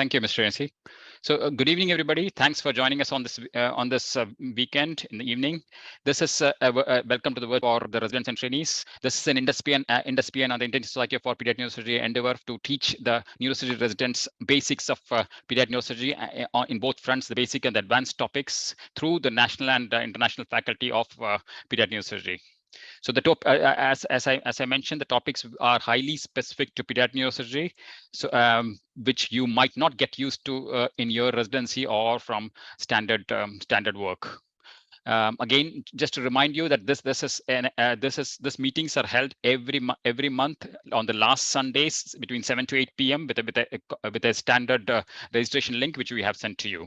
Thank you, Mr. NC. So good evening, everybody. Thanks for joining us on this weekend in the evening. This is welcome to the world for the residents and trainees. This is an IndSPN and the Indian Society for Pediatric Neurosurgery endeavor to teach the neurosurgery residents basics of pediatric neurosurgery in both fronts, the basic and the advanced topics, through the national and international faculty of pediatric neurosurgery. So the top, as I mentioned, the topics are highly specific to pediatric neurosurgery, so which you might not get used to in your residency or from standard work. Again, just to remind you that this meetings are held every month on the last Sundays between 7 to 8 p.m. with a standard registration link which we have sent to you.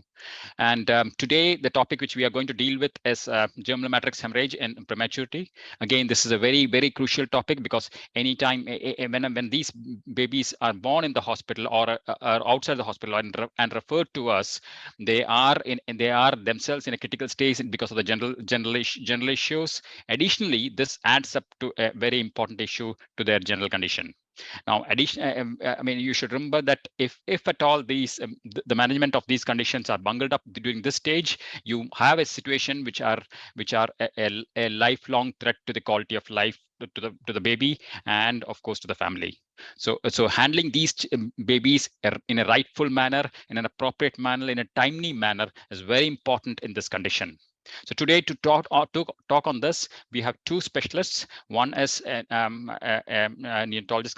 And today the topic which we are going to deal with is germinal matrix hemorrhage and prematurity. Again, this is a very crucial topic because anytime when these babies are born in the hospital or outside the hospital and referred to us, they are themselves in a critical stage because of the general issues. Additionally, this adds up to a very important issue to their general condition. Now, I mean, you should remember that if at all these the management of these conditions are bungled up during this stage, you have a situation which are a lifelong threat to the quality of life to the baby and of course to the family. So handling these babies in a rightful manner, in an appropriate manner, in a timely manner is very important in this condition. So today to talk on this, we have two specialists. One is a neonatology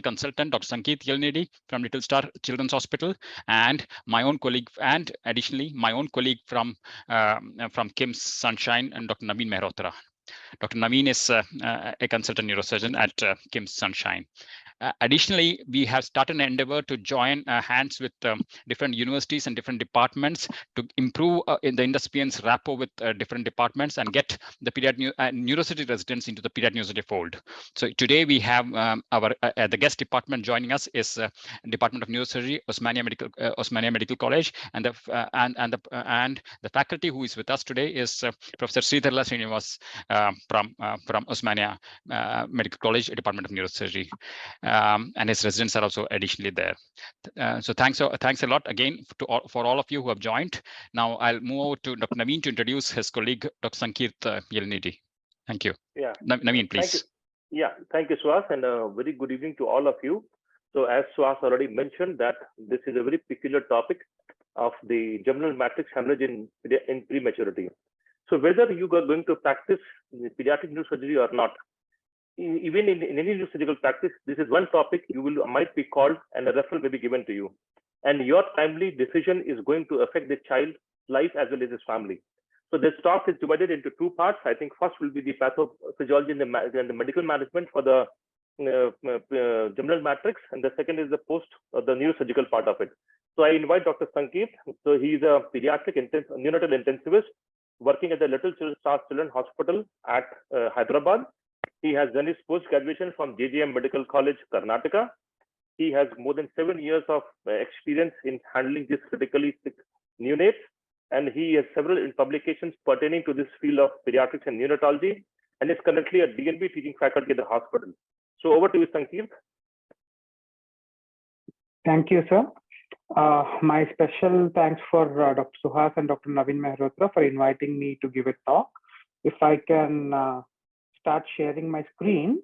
consultant, Dr. Sankeerth Yellinedi from Little Star Children's Hospital, and my own colleague, and additionally my own colleague from KIMS Sunshine, and Dr. Naveen Mehrotra. Dr. Naveen is a consultant neurosurgeon at KIMS Sunshine. Additionally, we have started an endeavor to join hands with different universities and different departments to improve in the IndSPN's rapport with different departments and get the pediatric neurosurgery residents into the pediatric neurosurgery fold. So today we have our the guest department joining us is Department of Neurosurgery, Osmania Medical College, and the faculty who is with us today is Professor Sridharla Srinivas from Osmania Medical College, Department of Neurosurgery. And his residents are also additionally there. So thanks a lot again for all of you who have joined. Now I'll move over to Dr. Naveen to introduce his colleague, Dr. Sankeerth Yellinedi. Thank you. Yeah. Naveen, please. Thank you. Yeah, thank you, Suhas, and a very good evening to all of you. So as Suhas already mentioned, that this is a very peculiar topic of the germinal matrix hemorrhage in prematurity. So whether you are going to practice pediatric neurosurgery or not, even in any neurosurgical practice, this is one topic you might be called and a referral may be given to you. And your timely decision is going to affect the child's life as well as his family. So this talk is divided into two parts. I think first will be the pathophysiology and the medical management for the germinal matrix, and the second is the the neurosurgical part of it. So I invite Dr. Sankeerth. So he is a pediatric neonatal intensivist working at the Little Star Children's Hospital at Hyderabad. He has done his post-graduation from JJM Medical College, Karnataka. He has more than 7 years of experience in handling these critically sick neonates, and he has several publications pertaining to this field of pediatrics and neonatology, and is currently a DNB teaching faculty at the hospital. So over to you, Sankeerth. Thank you, sir. My special thanks for Dr. Suhas and Dr. Naveen Mehrotra for inviting me to give a talk. If I can start sharing my screen.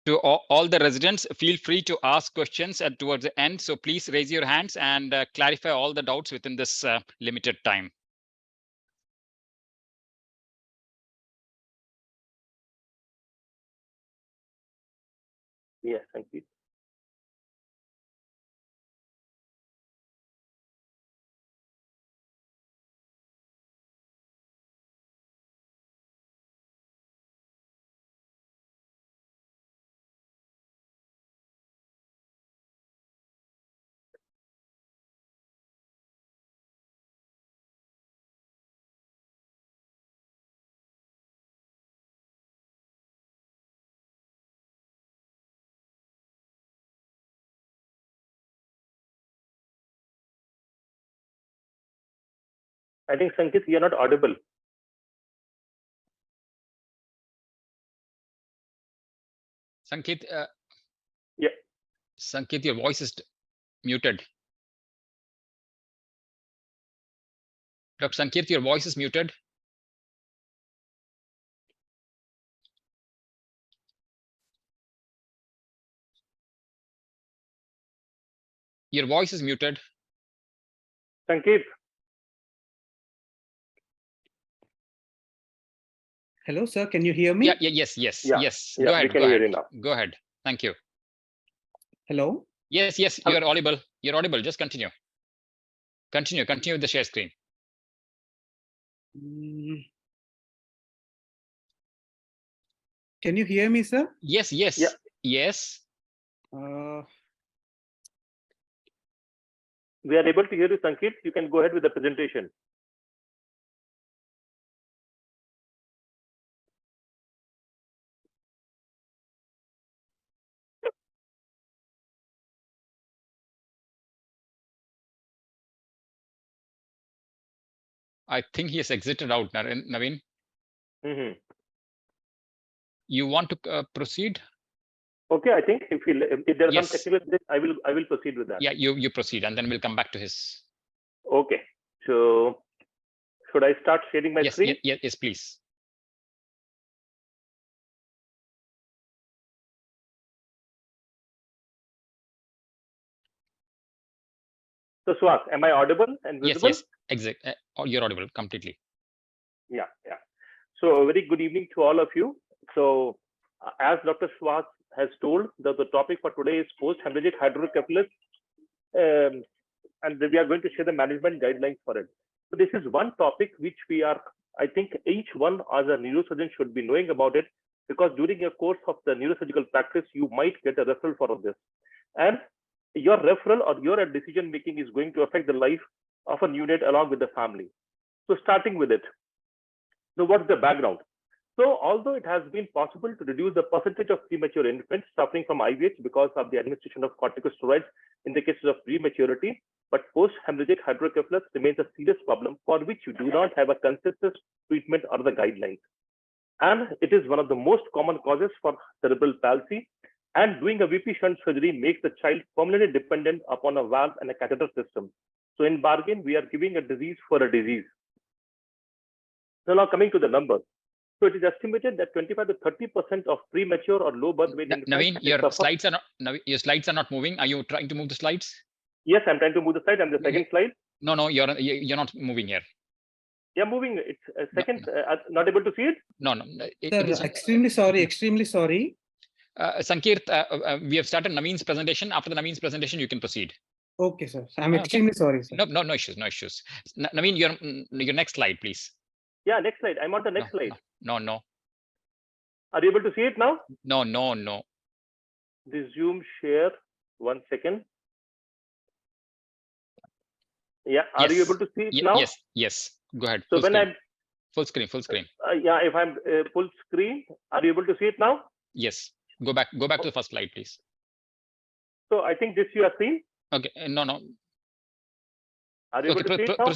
To all the residents, feel free to ask questions towards the end. So please raise your hands and clarify all the doubts within this limited time. Yes, thank you. I think, Sankeerth, you're not audible. Sankeerth, Yeah. Sankeerth, your voice is muted. Dr. Sankeerth, your voice is muted. Your voice is muted. Sankeerth. Hello, sir. Can you hear me? Yeah, yes. Yeah, Go we ahead. can hear you now. Go ahead. Thank you. Hello. Yes, you are audible. You're audible. Just continue. Continue with the share screen. Can you hear me, sir? Yes. Yeah. Yes. We are able to hear you, Sankeerth. You can go ahead with the presentation. I think he has exited out, Naveen. Mm-hmm. You want to proceed? Okay, I think if there are Yes. some technical things, I will proceed with that. Yeah, you proceed, and then we'll come back to his. Okay. So should I start sharing my screen? Yes, please. So Swat, am I audible and visible? Yes, exactly. You're audible completely. Yeah. So a very good evening to all of you. So as Dr. Swat has told, the topic for today is post-hemorrhagic hydrocephalus, and we are going to share the management guidelines for it. So this is one topic which I think each one as a neurosurgeon should be knowing about it, because during your course of the neurosurgical practice, you might get a referral for this. And your referral or your decision making is going to affect the life of a neonate along with the family. So starting with it. So what's the background? So although it has been possible to reduce the percentage of premature infants suffering from IVH because of the administration of corticosteroids in the cases of prematurity, but post-hemorrhagic hydrocephalus remains a serious problem for which you do not have a consistent treatment or the guidelines. And it is one of the most common causes for cerebral palsy, and doing a VP shunt surgery makes the child permanently dependent upon a valve and a catheter system. So in bargain, we are giving a disease for a disease. So now coming to the numbers. So it is estimated that 25 to 30% of premature or low birth weight infants. Naveen, your slides are not moving. Are you trying to move the slides? Yes, I'm trying to move the slide. And the second slide. No, you're not moving here. Yeah, moving. It's a second. No. Not able to see it. No. Sir, extremely sorry. Sankeerth, we have started Naveen's presentation. After the Naveen's presentation, you can proceed. Okay, sir. I'm extremely sorry, sir. No issues. Naveen, your next slide, please. Yeah, next slide. I'm on the next slide. No. Are you able to see it now? No. Resume share. 1 second. Yeah. Are you able to see it now? Yes. Go ahead. So when I'm full screen. Yeah, if I'm full screen, are you able to see it now? Yes. Go back to the first slide, please. So I think this you have seen. Okay. No. Are you able to see it now?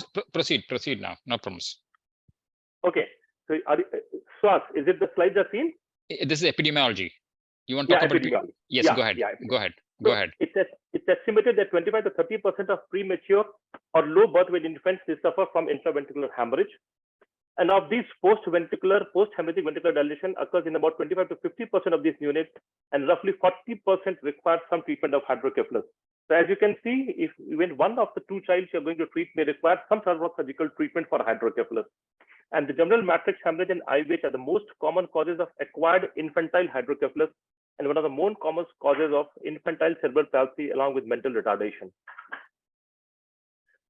Proceed now. No problems. Okay. So Swat, is it the slides are seen? This is epidemiology. You want to talk about epidemiology? Yes. Go ahead. Go ahead. It's estimated that 25 to 30% of premature or low birth weight infants suffer from intraventricular hemorrhage. And of these post-hemorrhagic ventricular dilation occurs in about 25 to 50% of these neonates, and roughly 40% require some treatment of hydrocephalus. So as you can see, if even one of the two children you're going to treat may require some sort of surgical treatment for hydrocephalus. And the germinal matrix hemorrhage and IVH are the most common causes of acquired infantile hydrocephalus and one of the most common causes of infantile cerebral palsy along with mental retardation.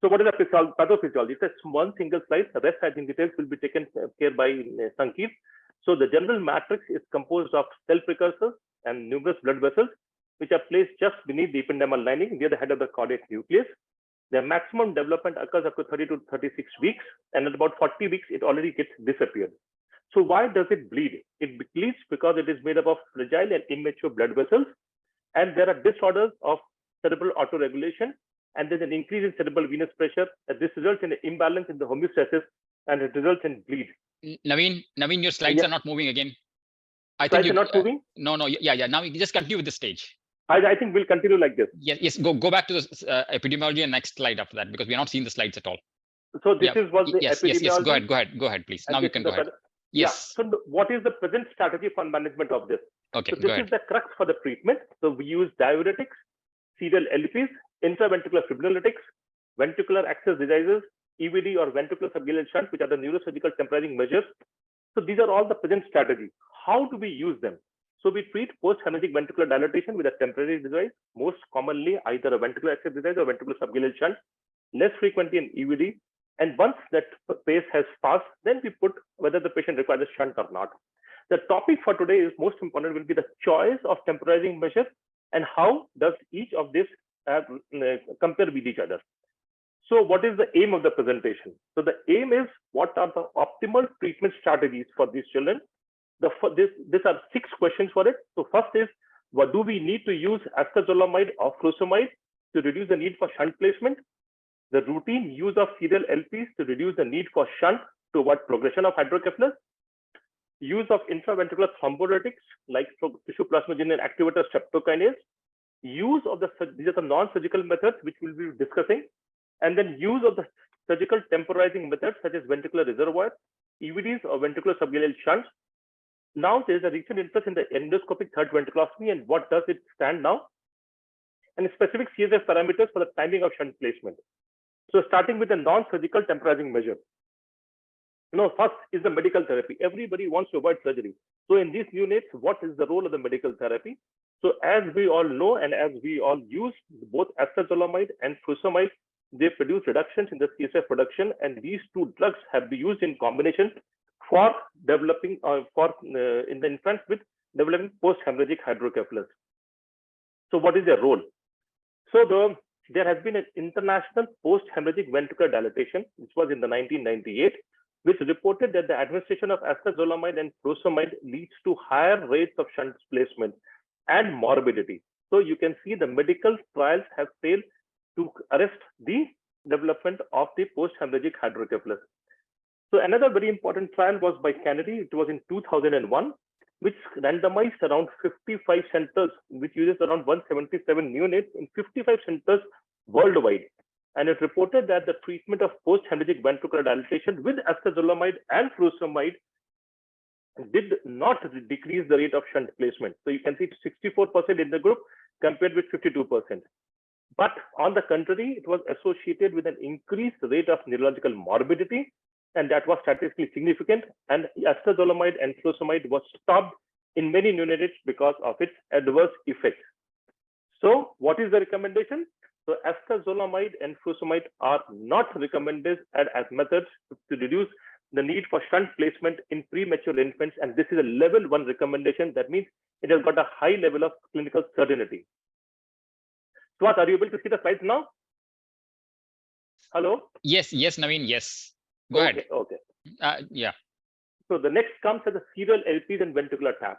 So what is the pathophysiology? It's a one single slide. The rest, I think, details will be taken care by Sankeerth. So the germinal matrix is composed of cell precursors and numerous blood vessels, which are placed just beneath the ependymal lining near the head of the cardiac nucleus. The maximum development occurs up to 30 to 36 weeks, and at about 40 weeks, it already gets disappeared. So why does it bleed? It bleeds because it is made up of fragile and immature blood vessels, and there are disorders of cerebral autoregulation, and there's an increase in cerebral venous pressure. This results in an imbalance in the homeostasis, and it results in bleed. Naveen, your slides are not moving again. I think you're not moving. No. Yeah. Now you just continue with the stage. I think we'll continue like this. Yes. Go back to the epidemiology and next slide after that, because we're not seeing the slides at all. So this was the epidemiology. Yes. Go ahead, please. Now you can go ahead. Yes. Yeah. So what is the present strategy for management of this? Okay. So this is the crux for the treatment. So we use diuretics, serial LPs, intraventricular fibrinolytics, ventricular access devices, EVD or ventricular subgaleal shunt, which are the neurosurgical temporizing measures. So these are all the present strategy. How do we use them? So we treat post-hemorrhagic ventricular dilatation with a temporary device, most commonly either a ventricular access device or ventricular subgaleal shunt, less frequently an EVD. And once that phase has passed, then we put whether the patient requires a shunt or not. The topic for today is most important will be the choice of temporizing measure and how does each of these compare with each other. So what is the aim of the presentation? So the aim is what are the optimal treatment strategies for these children? These are 6 questions for it. So first is, what do we need to use acetazolamide or furosemide to reduce the need for shunt placement? The routine use of serial LPs to reduce the need for shunt to avoid progression of hydrocephalus. Use of intraventricular thrombolytics like tissue plasminogen activator streptokinase. Use of these are the non-surgical methods which we'll be discussing. And then use of the surgical temporizing methods such as ventricular reservoirs, EVDs or ventricular subgaleal shunts. Now there is a recent interest in the endoscopic third ventriculostomy and what does it stand now? And specific CSF parameters for the timing of shunt placement. So starting with the non-surgical temporizing measure. First is the medical therapy. Everybody wants to avoid surgery. So in these neonates, what is the role of the medical therapy? So as we all know, and as we all use both acetazolamide and furosemide, they produce reductions in the CSF production, and these 2 drugs have been used in combination for developing in the infants with developing post-hemorrhagic hydrocephalus. So what is their role? So there has been an international post-hemorrhagic ventricular dilatation, which was in the 1998, which reported that the administration of acetazolamide and furosemide leads to higher rates of shunt placement and morbidity. So you can see the medical trials have failed to arrest the development of the post-hemorrhagic hydrocephalus. So another very important trial was by Kennedy. It was in 2001, which randomized around 55 centers, which uses around 177 neonates in 55 centers worldwide. And it reported that the treatment of post-hemorrhagic ventricular dilatation with acetazolamide and furosemide did not decrease the rate of shunt placement. So you can see 64% in the group compared with 52%. But on the contrary, it was associated with an increased rate of neurological morbidity, and that was statistically significant. And acetazolamide and furosemide was stopped in many neonates because of its adverse effects. So what is the recommendation? So acetazolamide and furosemide are not recommended as methods to reduce the need for shunt placement in premature infants, and this is a level 1 recommendation. That means it has got a high level of clinical certainty. Swat, are you able to see the slides now? Hello? Yes, Naveen, yes. Go ahead. Okay. Yeah. So the next comes as a serial LPs and ventricular tap.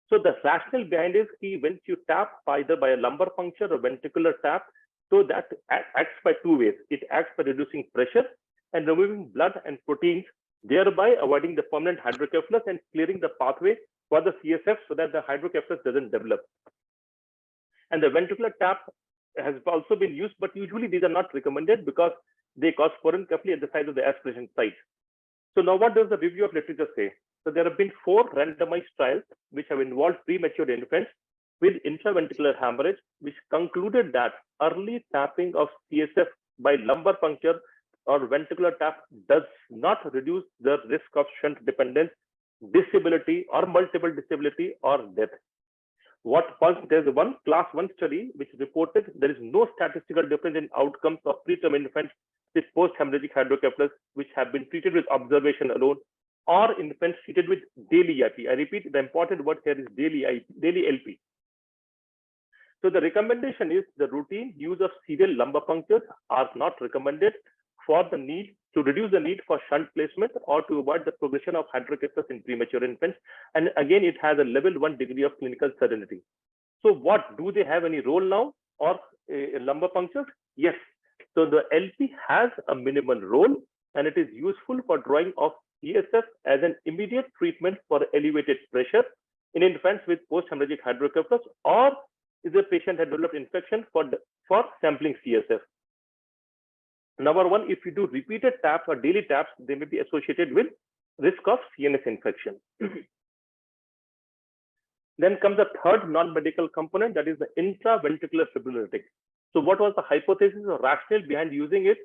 So the rationale behind is when you tap either by a lumbar puncture or ventricular tap, so that acts by 2 ways. It acts by reducing pressure and removing blood and proteins, thereby avoiding the permanent hydrocephalus and clearing the pathway for the CSF so that the hydrocephalus doesn't develop. And the ventricular tap has also been used, but usually these are not recommended because they cause porencephaly at the site of the aspiration site. So now what does the review of literature say? So there have been 4 randomized trials which have involved premature infants with intraventricular hemorrhage, which concluded that early tapping of CSF by lumbar puncture or ventricular tap does not reduce the risk of shunt dependence, disability or multiple disability or death. There's one class 1 study which reported there is no statistical difference in outcomes of preterm infants with post-hemorrhagic hydrocephalus which have been treated with observation alone or infants treated with daily IP. I repeat, the important word here is daily LP. So the recommendation is the routine use of serial lumbar punctures are not recommended for the need to reduce the need for shunt placement or to avoid the progression of hydrocephalus in premature infants. And again, it has a level 1 degree of clinical certainty. So what, do they have any role now or lumbar punctures? Yes. So the LP has a minimal role and it is useful for drawing of CSF as an immediate treatment for elevated pressure in infants with post-hemorrhagic hydrocephalus, or is the patient had developed infection for sampling CSF. Number one, if you do repeated taps or daily taps, they may be associated with risk of CNS infection. Then comes the third non-medical component, that is the intraventricular fibrinolytic. So what was the hypothesis or rationale behind using it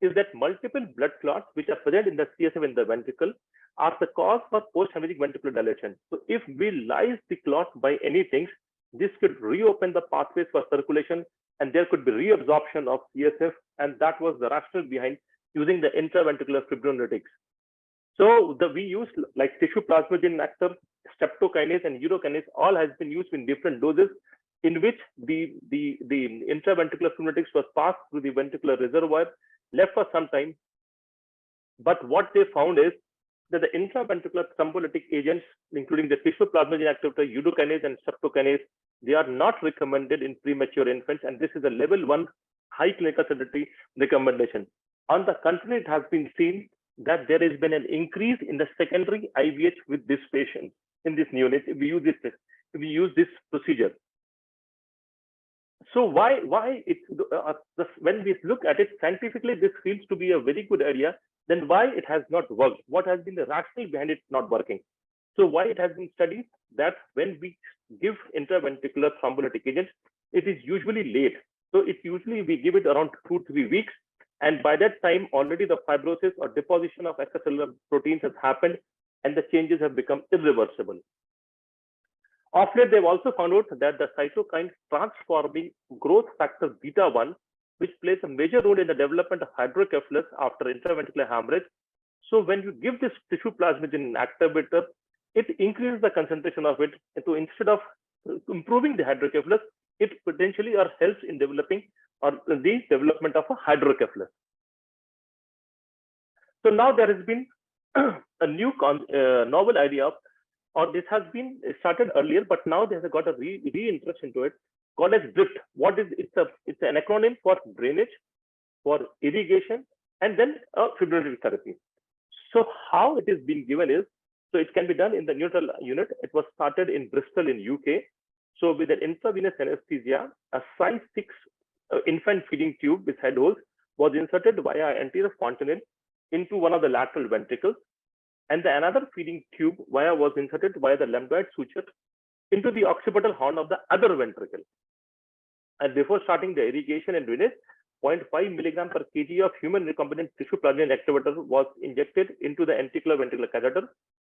is that multiple blood clots which are present in the CSF in the ventricle are the cause for post-hemorrhagic ventricular dilation. So if we lyse the clot by anything, this could reopen the pathways for circulation and there could be reabsorption of CSF, and that was the rationale behind using the intraventricular fibrinolytics. So we use like tissue plasminogen actor, streptokinase and urokinase, all has been used in different doses, in which the intraventricular fibrinolytics was passed through the ventricular reservoir, left for some time. But what they found is that the intraventricular thrombolytic agents, including the tissue plasminogen activator, urokinase and streptokinase, they are not recommended in premature infants, and this is a level 1 high clinical sensitivity recommendation. On the contrary, it has been seen that there has been an increase in the secondary IVH with this patient in this neonates if we use this procedure. So why when we look at it scientifically, this feels to be a very good area. Then why it has not worked? What has been the rationale behind it not working? So why it has been studied that when we give intraventricular thrombolytic agents, it is usually late. So it usually we give it around 2 to 3 weeks, and by that time already the fibrosis or deposition of extracellular proteins has happened, and the changes have become irreversible. Of late, they've also found out that the cytokine transforming growth factor beta 1, which plays a major role in the development of hydrocephalus after intraventricular hemorrhage. So when you give this tissue plasminogen activator, it increases the concentration of it. So instead of improving the hydrocephalus, it potentially helps in developing or the development of a hydrocephalus. So now there has been a new novel idea of, or this has been started earlier, but now they have got a re-interest into it, called as DRIFT. What is it's an acronym for drainage, for irrigation, and then fibrinolytic therapy. So how it is being given is, so it can be done in the neonatal unit. It was started in Bristol in UK. So with an intravenous anesthesia, a size 6 infant feeding tube with head holes was inserted via anterior fontanelle into one of the lateral ventricles, and another feeding tube was inserted via the lambdoid suture into the occipital horn of the other ventricle. And before starting the irrigation and drainage, 0.5 milligram per kg of human recombinant tissue plasminogen activator was injected into the anticular ventricular catheter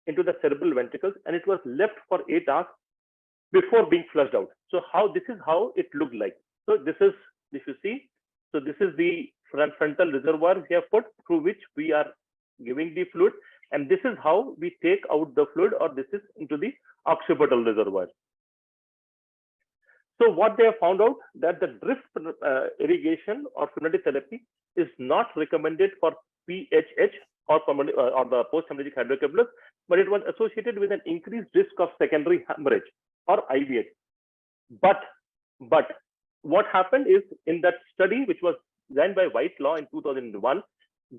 into the cerebral ventricles, and it was left for 8 hours before being flushed out. So this is how it looked like. So this is, if you see, so this is the frontal reservoir we have put through which we are giving the fluid, and this is how we take out the fluid, or this is into the occipital reservoir. So what they have found out that the drift irrigation or fibrinolytic therapy is not recommended for PHH or the post-hemorrhagic hydrocephalus, but it was associated with an increased risk of secondary hemorrhage or IVH. But what happened is, in that study, which was done by Whitelaw in 2001,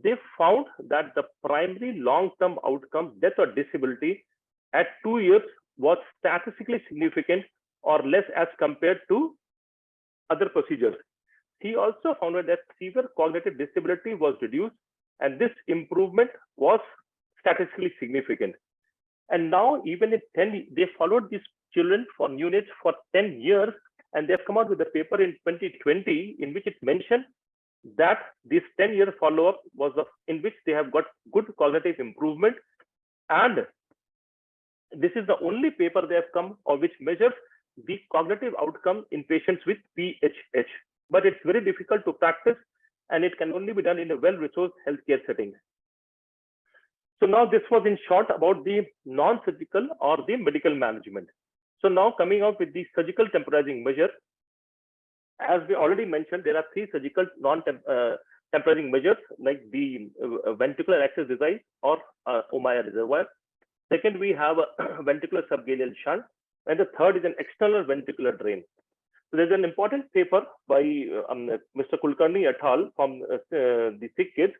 they found that the primary long-term outcome, death or disability, at 2 years was statistically significant or less as compared to other procedures. He also found out that severe cognitive disability was reduced, and this improvement was statistically significant. And now, even in they followed these children for neonates for 10 years, and they've come out with a paper in 2020 in which it mentioned that this 10-year follow-up was in which they have got good cognitive improvement, and this is the only paper they have come or which measures the cognitive outcome in patients with PHH. But it's very difficult to practice, and it can only be done in a well-resourced healthcare setting. So now this was in short about the non-surgical or the medical management. So now coming out with the surgical temporizing measure, as we already mentioned, there are 3 surgical non-temporizing measures, like the ventricular access device or Osmania reservoir. Second, we have a ventricular subgaleal shunt, and the third is an external ventricular drain. So there's an important paper by Mr. Kulkarni et al. From the sick kids,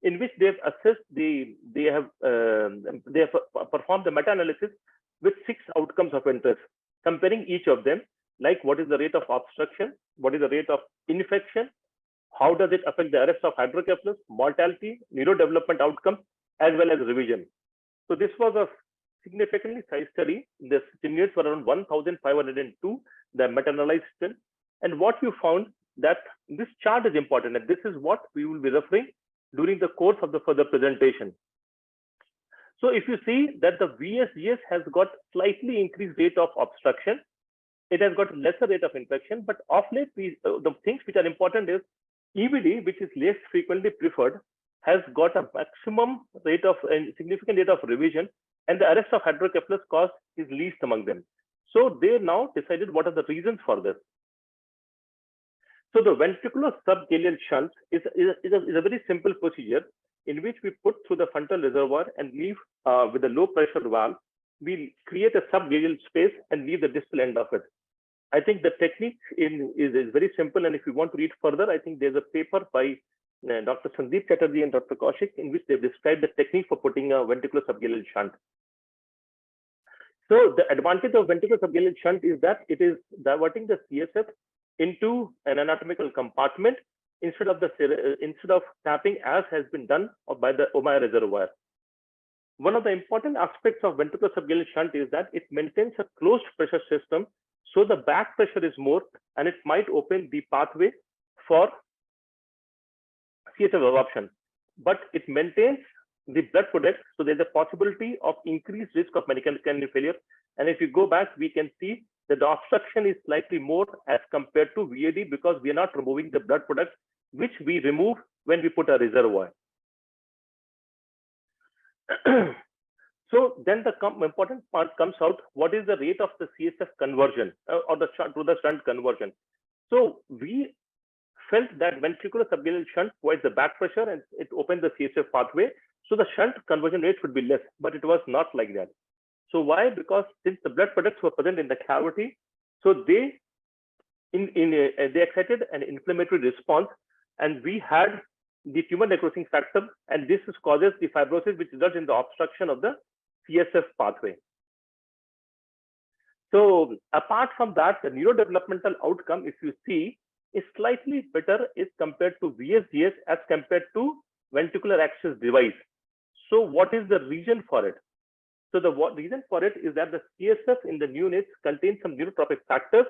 in which they've assessed they have performed the meta-analysis with 6 outcomes of interest, comparing each of them, like what is the rate of obstruction, what is the rate of infection, how does it affect the arrest of hydrocephalus, mortality, neurodevelopment outcomes, as well as revision. So this was a significantly sized study. The neonates were around 1,502, the meta-analyzed still. And what you found that this chart is important, and this is what we will be referring during the course of the further presentation. So if you see that the VSGS has got slightly increased rate of obstruction, it has got lesser rate of infection, but of late, the things which are important is EVD, which is less frequently preferred, has got a maximum rate of and significant rate of revision, and the arrest of hydrocephalus cause is least among them. So they now decided what are the reasons for this. So the ventricular subgaleal shunt is a very simple procedure in which we put through the frontal reservoir and leave with a low pressure valve. We create a subgaleal space and leave the distal end of it. I think the technique is very simple, and if you want to read further, I think there's a paper by Dr. Sandeep Chatterjee and Dr. Kaushik in which they describe the technique for putting a ventricular subgaleal shunt. So the advantage of ventricular subgaleal shunt is that it is diverting the CSF into an anatomical compartment instead of tapping as has been done by the Omaha reservoir. One of the important aspects of ventricular subgaleal shunt is that it maintains a closed pressure system, so the back pressure is more, and it might open the pathway for CSF absorption, but it maintains the blood products, so there's a possibility of increased risk of mechanical kidney failure. And if you go back, we can see that the obstruction is slightly more as compared to VAD because we are not removing the blood products, which we remove when we put a reservoir. So then the important part comes out, what is the rate of the CSF conversion or the shunt to the shunt conversion? So we felt that ventricular subgaleal shunt provides the back pressure and it opens the CSF pathway. So the shunt conversion rate would be less, but it was not like that. So why? Because since the blood products were present in the cavity, so they excited an inflammatory response, and we had the tumor necrosing factor, and this causes the fibrosis, which results in the obstruction of the CSF pathway. So apart from that, the neurodevelopmental outcome, if you see, is slightly better as compared to VSGS as compared to ventricular access device. So what is the reason for it? So the reason for it is that the CSF in the neonates contains some neurotropic factors,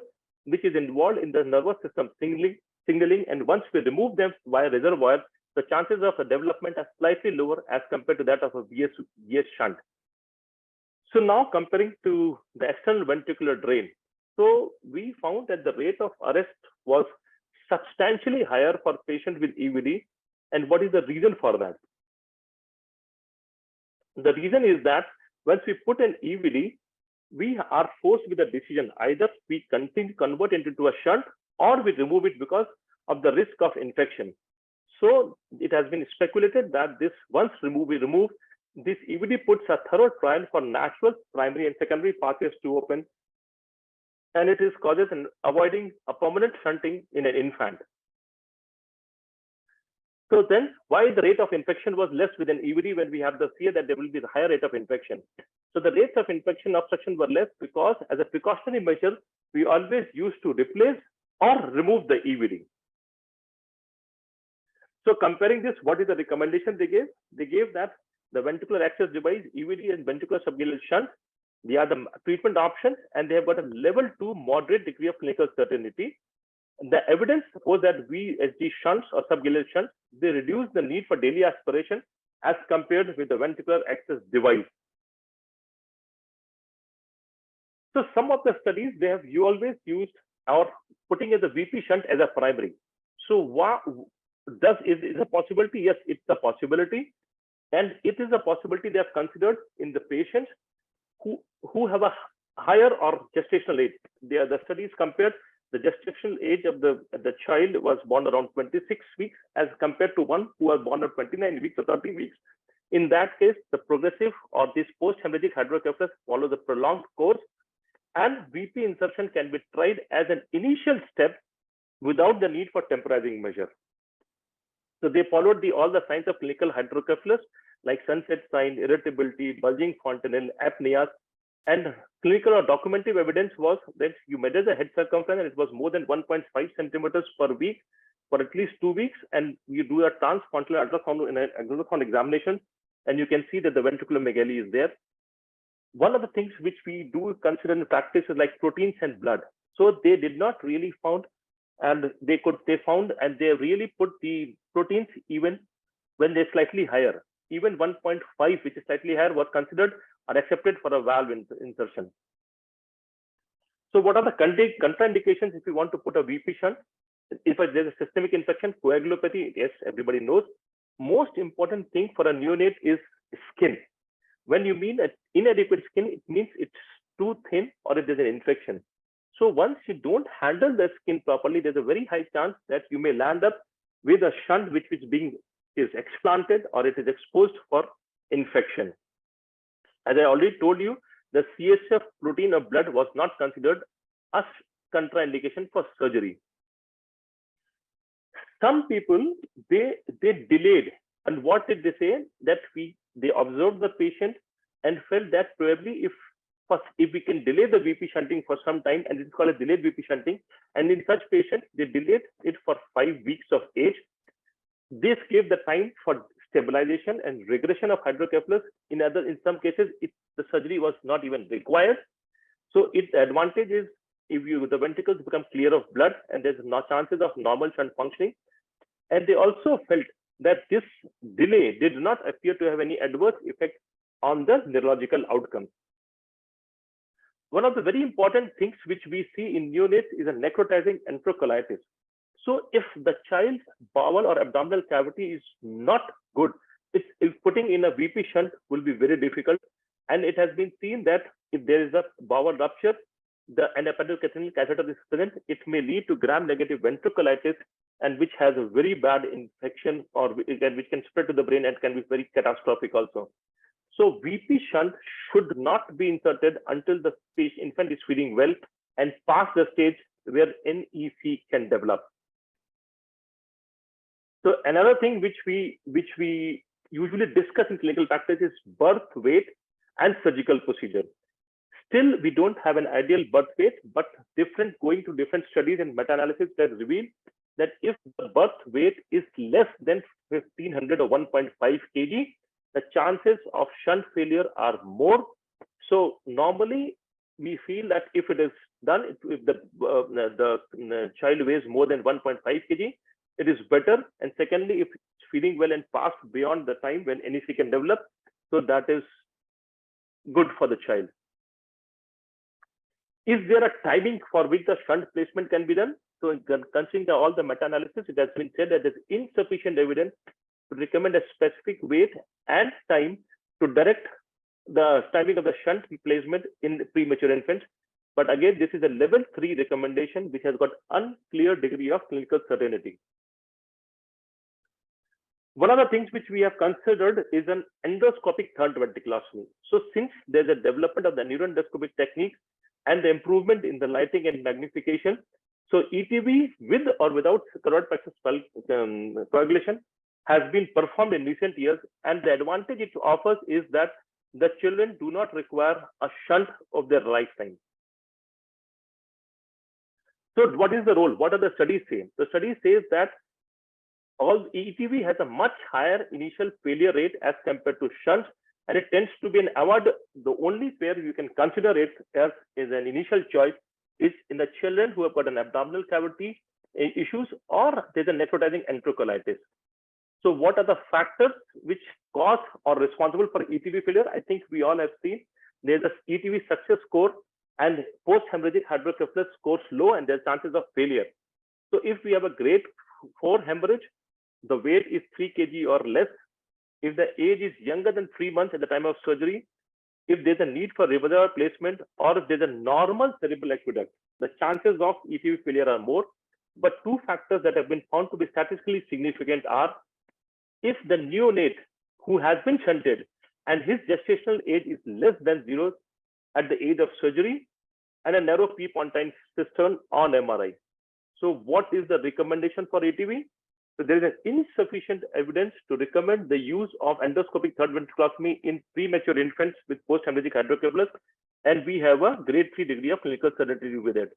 which is involved in the nervous system signaling, and once we remove them via reservoir, the chances of a development are slightly lower as compared to that of a VSGS shunt. So now comparing to the external ventricular drain, so we found that the rate of arrest was substantially higher for patients with EVD. And what is the reason for that? The reason is that once we put an EVD, we are forced with a decision. Either we continue to convert it into a shunt or we remove it because of the risk of infection. So it has been speculated that this once we remove, this EVD puts a thorough trial for natural primary and secondary pathways to open, and it is causes in avoiding a permanent shunting in an infant. So then why the rate of infection was less with an EVD when we have the fear that there will be a higher rate of infection? So the rates of infection obstruction were less because as a precautionary measure, we always used to replace or remove the EVD. So comparing this, what is the recommendation they gave? They gave that the ventricular access device, EVD and ventricular subgaleal shunt, they are the treatment options, and they have got a level 2 moderate degree of clinical certainty. The evidence was that VSG shunts or subgaleal shunts, they reduce the need for daily aspiration as compared with the ventricular access device. So some of the studies, they have always used or putting as a VP shunt as a primary. So what is a possibility? Yes, it's a possibility. And it is a possibility they have considered in the patients who have a higher or gestational age. The studies compared the gestational age of the child was born around 26 weeks as compared to one who was born at 29 weeks or 30 weeks. In that case, the progressive or this post-hemorrhagic hydrocephalus follows a prolonged course, and VP insertion can be tried as an initial step without the need for temporizing measure. So they followed all the signs of clinical hydrocephalus like sunset sign, irritability, bulging fontanelle, apneas, And clinical or documentary evidence was that you measure the head circumference and it was more than 1.5 centimeters per week for at least 2 weeks, and you do a transfrontal ultrasound examination, and you can see that the ventricular megaly is there. One of the things which we do consider in practice is like proteins and blood. So they did not really found, and they found, and they really put the proteins even when they're slightly higher. Even 1.5, which is slightly higher, was considered or accepted for a valve insertion. So what are the contraindications if you want to put a VP shunt? If there's a systemic infection, coagulopathy, yes, everybody knows. Most important thing for a neonate is skin. When you mean an inadequate skin, it means it's too thin or if there's an infection. So once you don't handle the skin properly, there's a very high chance that you may land up with a shunt which is explanted or it is exposed for infection. As I already told you, the CSF protein of blood was not considered as contraindication for surgery. Some people, they delayed. And what did they say? That they observed the patient and felt that probably if we can delay the VP shunting for some time, and it's called a delayed VP shunting, and in such patients, they delayed it for 5 weeks of age. This gave the time for stabilization and regression of hydrocephalus. In some cases, the surgery was not even required. So its advantage is if the ventricles become clear of blood and there's no chances of normal shunt functioning. And they also felt that this delay did not appear to have any adverse effect on the neurological outcomes. One of the very important things which we see in neonates is a necrotizing enterocolitis. So if the child's bowel or abdominal cavity is not good, if putting in a VP shunt will be very difficult. And it has been seen that if there is a bowel rupture, the endoepidural catheter is present, it may lead to gram-negative ventriculitis, and which has a very bad infection or which can spread to the brain and can be very catastrophic also. So VP shunt should not be inserted until the infant is feeding well and past the stage where NEC can develop. So another thing which we usually discuss in clinical practice is birth weight and surgical procedure. Still, we don't have an ideal birth weight, but going to different studies and meta-analysis that reveal that if the birth weight is less than 1500 or 1.5 kg, the chances of shunt failure are more. So normally we feel that if it is done, if the child weighs more than 1.5 kg, it is better. And secondly, if it's feeding well and passed beyond the time when NEC can develop, so that is good for the child. Is there a timing for which the shunt placement can be done? So considering all the meta-analysis, it has been said that there is insufficient evidence to recommend a specific weight and time to direct the timing of the shunt placement in premature infants. But again, this is a level 3 recommendation which has got unclear degree of clinical certainty. One of the things which we have considered is an endoscopic third ventriculostomy. So since there's a development of the neuroendoscopic techniques and the improvement in the lighting and magnification, so ETV with or without carotid plexus coagulation has been performed in recent years, and the advantage it offers is that the children do not require a shunt of their lifetime. So what is the role? What are the studies saying? The study says that all ETV has a much higher initial failure rate as compared to shunts, and it tends to be an award. The only where you can consider it as is an initial choice is in the children who have got an abdominal cavity issues or there's a necrotizing enterocolitis. So what are the factors which cause or responsible for ETV failure? I think we all have seen there's a ETV success score and post-hemorrhagic hydrocephalus scores low and there's chances of failure. So if we have a grade 4 hemorrhage, the weight is 3 kg or less, if the age is younger than 3 months at the time of surgery, if there's a need for reservoir placement, or if there's a normal cerebral aqueduct, the chances of ETV failure are more. But two factors that have been found to be statistically significant are if the neonate who has been shunted and his gestational age is less than 0 at the age of surgery, and a narrow P-pontine cistern on MRI. So what is the recommendation for ETV? So there is an insufficient evidence to recommend the use of endoscopic third ventriculotomy in premature infants with post-hemorrhagic hydrocephalus, and we have a grade 3 degree of clinical certainty with it.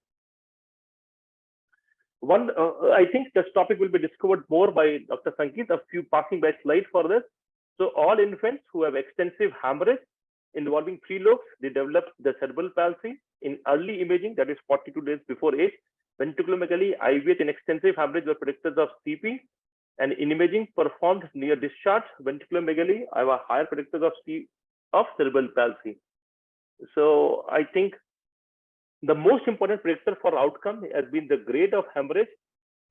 I think this topic will be discovered more by Dr. Sankeerth. A few passing by slides for this. So all infants who have extensive hemorrhage involving 3 lobes, they develop the cerebral palsy in early imaging, that is 42 days before age. Ventriculomegaly, IVH, and extensive hemorrhage were predictors of CP, and in imaging performed near discharge, ventriculomegaly have a higher predictors of cerebral palsy. So I think the most important predictor for outcome has been the grade of hemorrhage,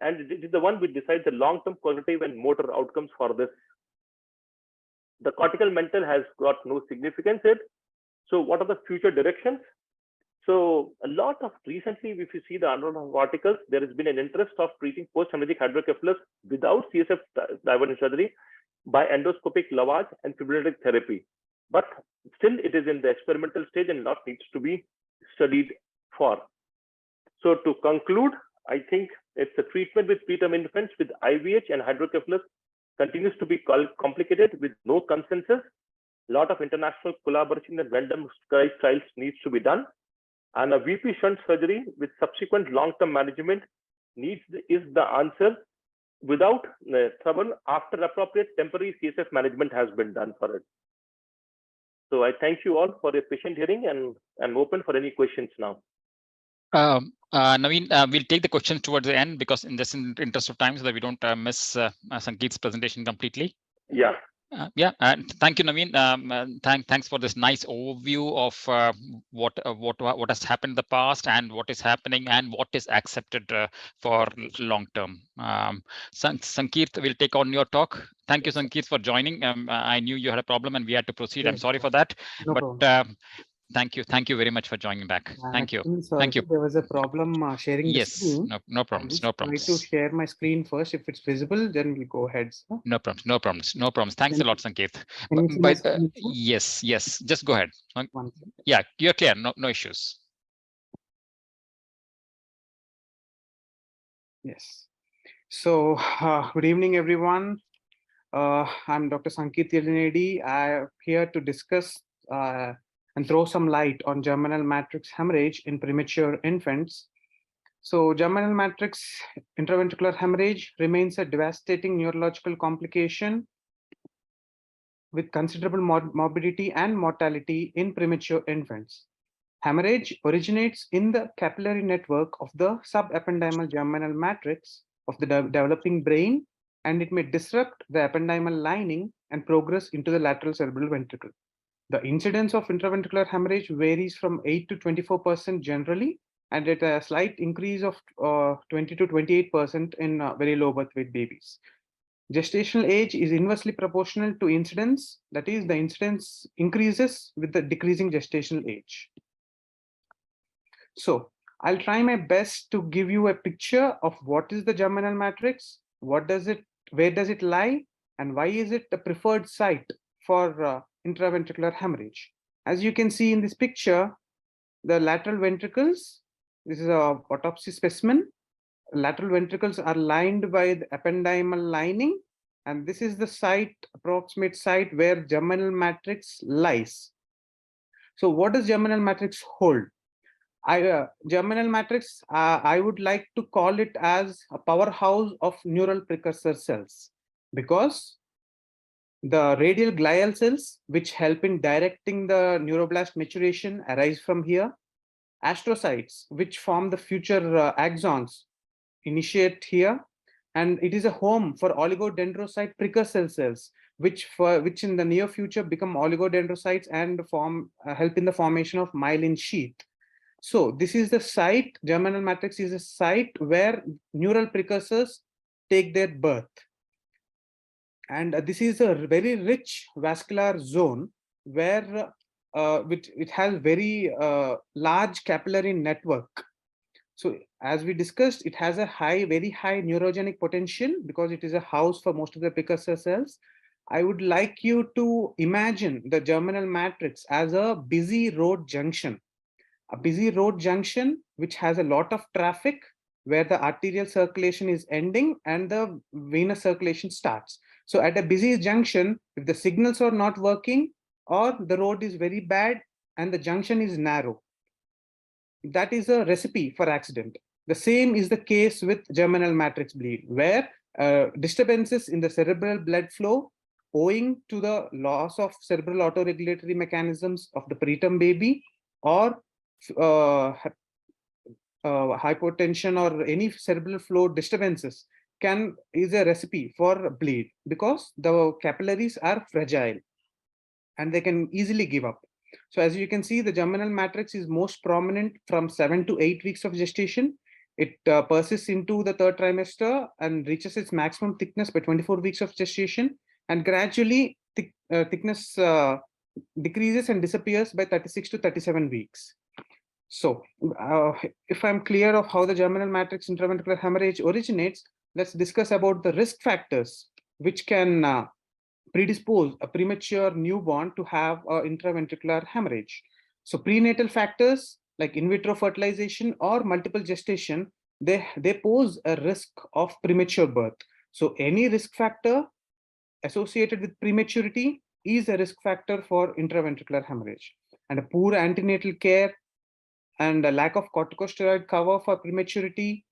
and it is the one which decides the long-term cognitive and motor outcomes for this. The cortical mental has got no significance yet. So what are the future directions? So a lot of recently, if you see the underlying articles, there has been an interest of treating post-hemorrhagic hydrocephalus without CSF diversion surgery by endoscopic lavage and fibrinolytic therapy. But still it is in the experimental stage and not needs to be studied for. So to conclude, I think it's a treatment with preterm infants with IVH and hydrocephalus continues to be complicated with no consensus. A lot of international collaboration and randomized trials needs to be done. And a VP shunt surgery with subsequent long-term management is the answer without trouble after appropriate temporary CSF management has been done for it. So I thank you all for your patient hearing, and I'm open for any questions now. Naveen, we'll take the questions towards the end because in this interest of time, so that we don't miss Sankeerth's presentation completely. Yeah. Thank you, Naveen. Thanks for this nice overview of what has happened in the past and what is happening and what is accepted for long term. Sankeerth will take on your talk. Thank you, Sankeerth, for joining. I knew you had a problem and we had to proceed. Yes, I'm sorry for that, no but problem. thank you very much for joining back. Thank you. Thank you. There was a problem sharing the screen. No problems. No problems. Try to share my screen first. If it's visible, then we'll go ahead. Sir. No problems. Thanks a lot, Sankeerth. Yes. Just go ahead. Yeah, you're clear. No issues. Yes. So good evening, everyone. I'm Dr. Sankeerth Yellinedi. I'm here to discuss and throw some light on germinal matrix hemorrhage in premature infants. So germinal matrix intraventricular hemorrhage remains a devastating neurological complication with considerable morbidity and mortality in premature infants. Hemorrhage originates in the capillary network of the subependymal germinal matrix of the developing brain, and it may disrupt the ependymal lining and progress into the lateral cerebral ventricle. The incidence of intraventricular hemorrhage varies from 8 to 24% generally, and at a slight increase of 20 to 28% in very low birth weight babies. Gestational age is inversely proportional to incidence, that is, the incidence increases with the decreasing gestational age. So I'll try my best to give you a picture of what is the germinal matrix, where does it lie, and why is it the preferred site for intraventricular hemorrhage. As you can see in this picture, the lateral ventricles, this is a autopsy specimen. Lateral ventricles are lined by the ependymal lining, and this is the site, approximate site where germinal matrix lies. So what does germinal matrix hold? Germinal matrix, I would like to call it as a powerhouse of neural precursor cells, because the radial glial cells, which help in directing the neuroblast maturation, arise from here. Astrocytes, which form the future axons, initiate here. And it is a home for oligodendrocyte precursor cells, which in the near future become oligodendrocytes and help in the formation of myelin sheath. So this is the site, germinal matrix is a site where neural precursors take their birth. And this is a very rich vascular zone where it has very large capillary network. So as we discussed, it has a very high neurogenic potential because it is a house for most of the precursor cells. I would like you to imagine the germinal matrix as a busy road junction. A busy road junction which has a lot of traffic, where the arterial circulation is ending and the venous circulation starts. So at a busy junction, if the signals are not working or the road is very bad and the junction is narrow, that is a recipe for accident. The same is the case with germinal matrix bleed, where disturbances in the cerebral blood flow owing to the loss of cerebral autoregulatory mechanisms of the preterm baby or hypotension or any cerebral flow disturbances is a recipe for bleed, because the capillaries are fragile and they can easily give up. So as you can see, the germinal matrix is most prominent from 7 to 8 weeks of gestation. It persists into the third trimester and reaches its maximum thickness by 24 weeks of gestation, and gradually thickness decreases and disappears by 36 to 37 weeks. So if I'm clear of how the germinal matrix intraventricular hemorrhage originates, let's discuss about the risk factors which can predispose a premature newborn to have an intraventricular hemorrhage. So prenatal factors like in vitro fertilization or multiple gestation, they pose a risk of premature birth. So any risk factor associated with prematurity is a risk factor for intraventricular hemorrhage. And a poor antenatal care and a lack of corticosteroid cover for prematurity,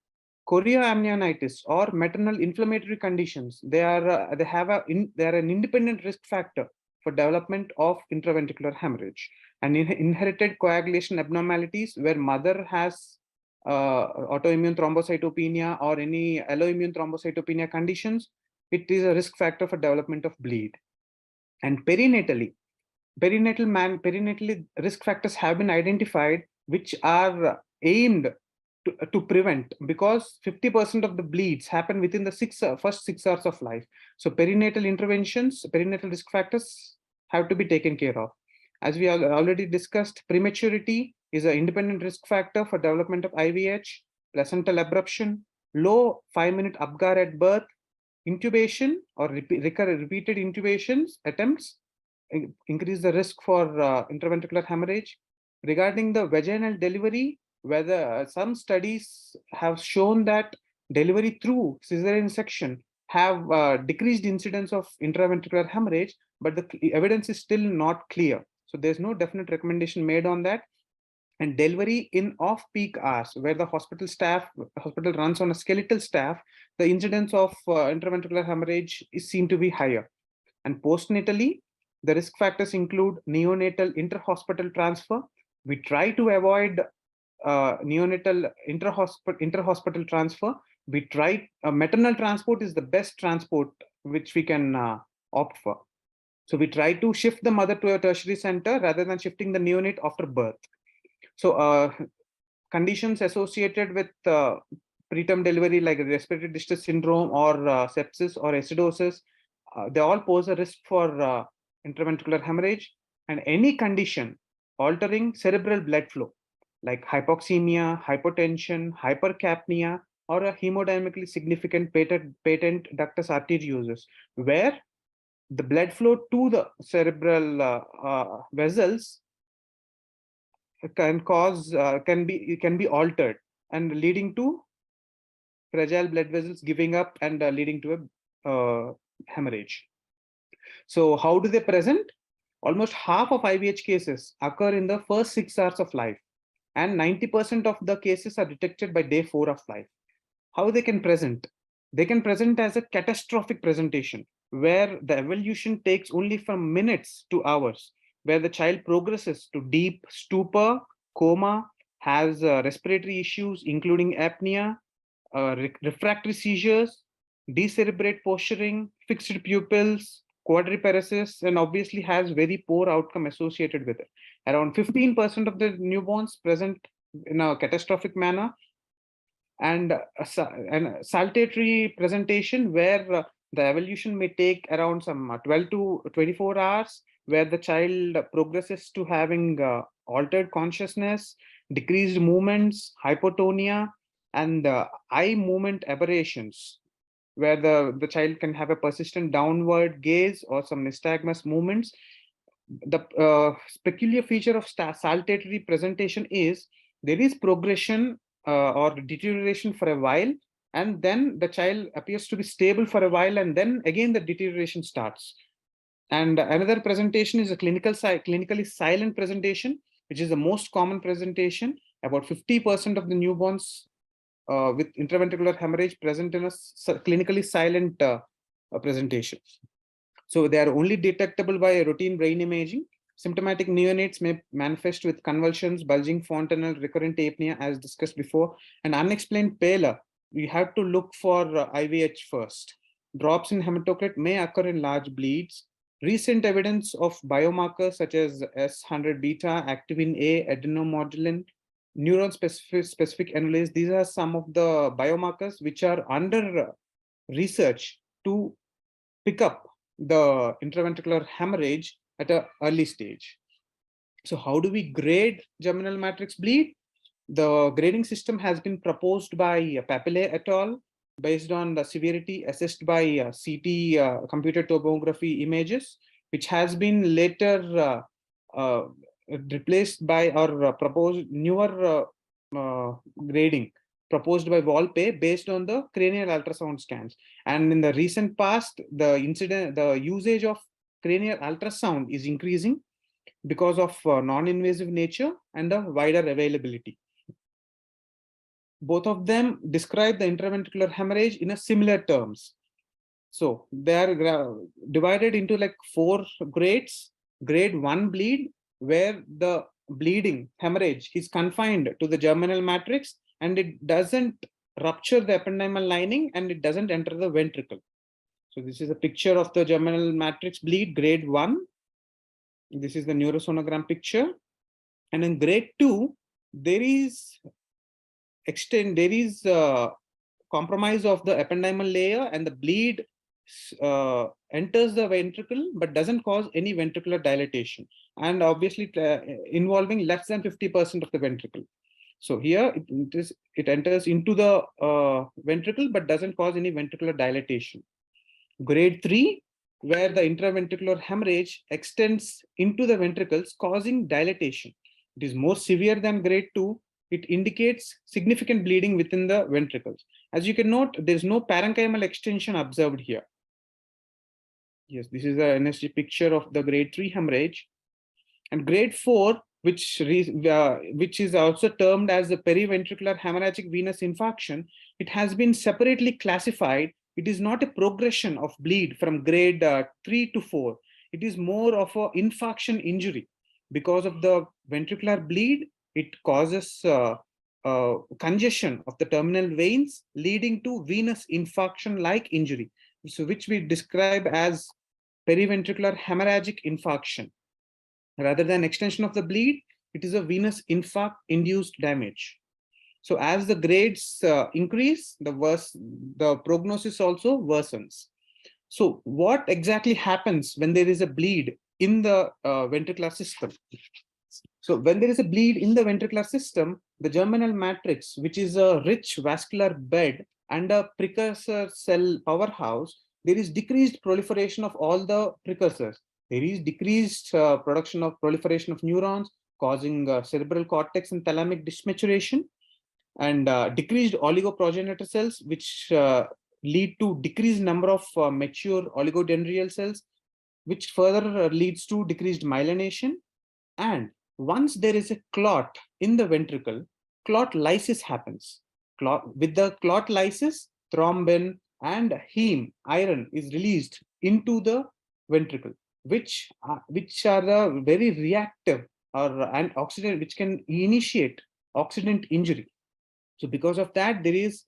chorioamnionitis or maternal inflammatory conditions, they are an independent risk factor for development of intraventricular hemorrhage. And inherited coagulation abnormalities where mother has autoimmune thrombocytopenia or any alloimmune thrombocytopenia conditions, it is a risk factor for development of bleed. And perinatally risk factors have been identified which are aimed to prevent, because 50% of the bleeds happen within the first 6 hours of life. So perinatal interventions, perinatal risk factors have to be taken care of. As we already discussed, prematurity is an independent risk factor for development of IVH, placental abruption, low 5-minute Apgar at birth, intubation or repeated intubations attempts increase the risk for intraventricular hemorrhage. Regarding the vaginal delivery, whether some studies have shown that delivery through cesarean section have decreased incidence of intraventricular hemorrhage, but the evidence is still not clear. So there's no definite recommendation made on that. And delivery in off-peak hours, where the hospital runs on a skeletal staff, the incidence of intraventricular hemorrhage is seen to be higher. And postnatally, the risk factors include neonatal inter-hospital transfer. We try to avoid neonatal inter-hospital transfer. We try maternal transport is the best transport which we can opt for. So we try to shift the mother to a tertiary center rather than shifting the neonate after birth. So conditions associated with preterm delivery like respiratory distress syndrome or sepsis or acidosis, they all pose a risk for intraventricular hemorrhage. And any condition altering cerebral blood flow like hypoxemia, hypotension, hypercapnia, or a hemodynamically significant patent ductus arteriosus, where the blood flow to the cerebral vessels can be altered and leading to fragile blood vessels giving up and leading to a hemorrhage. So how do they present? Almost half of IVH cases occur in the first 6 hours of life, and 90% of the cases are detected by day 4 of life. How they can present? They can present as a catastrophic presentation, where the evolution takes only from minutes to hours, where the child progresses to deep stupor, coma, has respiratory issues, including apnea, refractory seizures, decerebrate posturing, fixed pupils, quadriparesis, and obviously has very poor outcome associated with it. Around 15% of the newborns present in a catastrophic manner, and a saltatory presentation where the evolution may take around some 12 to 24 hours, where the child progresses to having altered consciousness, decreased movements, hypotonia, and eye movement aberrations, where the child can have a persistent downward gaze or some nystagmus movements. The peculiar feature of saltatory presentation is there is progression or deterioration for a while, and then the child appears to be stable for a while, and then again the deterioration starts. And another presentation is a clinically silent presentation, which is the most common presentation. About 50% of the newborns with intraventricular hemorrhage present in a clinically silent presentation. So they are only detectable by routine brain imaging. Symptomatic neonates may manifest with convulsions, bulging fontanelle, recurrent apnea, as discussed before, and unexplained pallor. We have to look for IVH first. Drops in hematocrit may occur in large bleeds. Recent evidence of biomarkers such as S100 beta, activin A, adenomodulin, neuron specific enolase. These are some of the biomarkers which are under research to pick up the intraventricular hemorrhage at an early stage. So how do we grade germinal matrix bleed? The grading system has been proposed by Papile et al. Based on the severity assessed by CT computed tomography images, which has been later replaced by or proposed newer grading proposed by Volpe based on the cranial ultrasound scans. And in the recent past, the usage of cranial ultrasound is increasing because of non-invasive nature and the wider availability. Both of them describe the intraventricular hemorrhage in a similar terms. So they are divided into like 4 grades. Grade 1 bleed, where the bleeding hemorrhage is confined to the germinal matrix and it doesn't rupture the ependymal lining and it doesn't enter the ventricle. So this is a picture of the germinal matrix bleed, grade 1. This is the neurosonogram picture. And in grade 2, there is compromise of the ependymal layer, and the bleed enters the ventricle but doesn't cause any ventricular dilatation, and obviously involving less than 50% of the ventricle. So here it enters into the ventricle but doesn't cause any ventricular dilatation. Grade 3, where the intraventricular hemorrhage extends into the ventricles, causing dilatation. It is more severe than grade 2. It indicates significant bleeding within the ventricles. As you can note, there is no parenchymal extension observed here. Yes, this is a NSG picture of the grade 3 hemorrhage. And grade 4, which is also termed as the periventricular hemorrhagic venous infarction, it has been separately classified. It is not a progression of bleed from grade 3 to 4. It is more of an infarction injury. Because of the ventricular bleed, it causes congestion of the terminal veins, leading to venous infarction-like injury, so which we describe as periventricular hemorrhagic infarction. Rather than extension of the bleed, it is a venous infarct-induced damage. So as the grades increase, the prognosis also worsens. So what exactly happens when there is a bleed in the ventricular system? So when there is a bleed in the ventricular system, the germinal matrix, which is a rich vascular bed and a precursor cell powerhouse, there is decreased proliferation of all the precursors. There is decreased proliferation of neurons, causing cerebral cortex and thalamic dysmaturation, and decreased oligoprogenitor cells, which lead to decreased number of mature oligodendrial cells, which further leads to decreased myelination. And once there is a clot in the ventricle, clot lysis happens. With the clot lysis, thrombin and heme, iron, is released into the ventricle, which are the very reactive and oxidant, which can initiate oxidant injury. So because of that, there is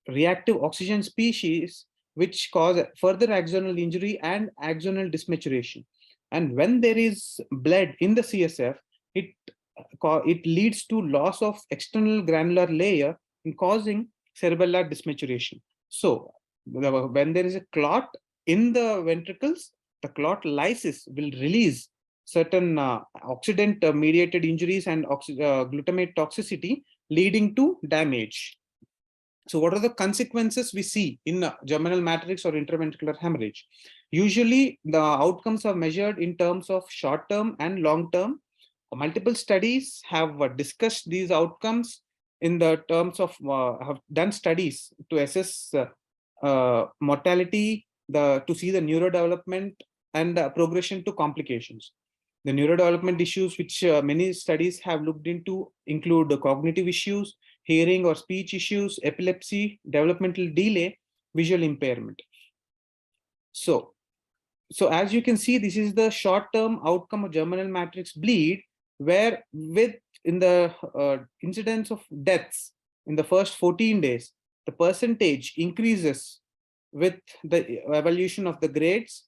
reactive oxygen species which cause further axonal injury and axonal dysmaturation. And when there is blood in the CSF, it leads to loss of external granular layer and causing cerebellar dysmaturation. So when there is a clot in the ventricles, the clot lysis will release certain oxidant mediated injuries and glutamate toxicity, leading to damage. So what are the consequences we see in germinal matrix or intraventricular hemorrhage? Usually the outcomes are measured in terms of short-term and long-term. Multiple studies have discussed these outcomes in the terms of have done studies to assess mortality, to see the neurodevelopment and progression to complications. The neurodevelopment issues which many studies have looked into include the cognitive issues, hearing or speech issues, epilepsy, developmental delay, visual impairment. So as you can see, this is the short-term outcome of germinal matrix bleed, where in the incidence of deaths in the first 14 days, the percentage increases with the evolution of the grades.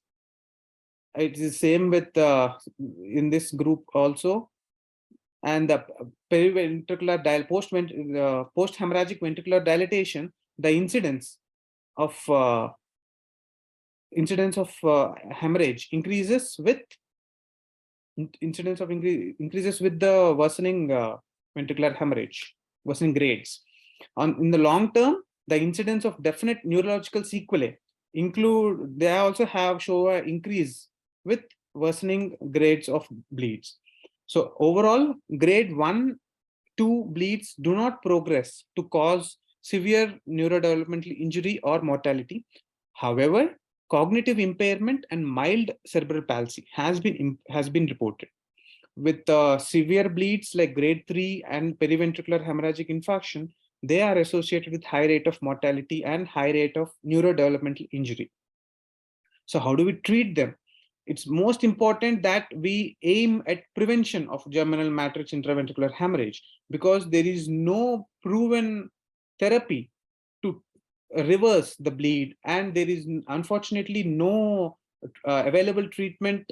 It is the same with in this group also. And the periventricular post-hemorrhagic ventricular dilatation, the incidence of hemorrhage increases with the worsening ventricular hemorrhage, worsening grades. In the long term, the incidence of definite neurological sequelae they also show an increase with worsening grades of bleeds. So overall, grade 1, 2 bleeds do not progress to cause severe neurodevelopmental injury or mortality. However, cognitive impairment and mild cerebral palsy has been reported. With severe bleeds like grade 3 and periventricular hemorrhagic infarction, they are associated with high rate of mortality and high rate of neurodevelopmental injury. So how do we treat them? It's most important that we aim at prevention of germinal matrix intraventricular hemorrhage, because there is no proven therapy to reverse the bleed, and there is unfortunately no available treatment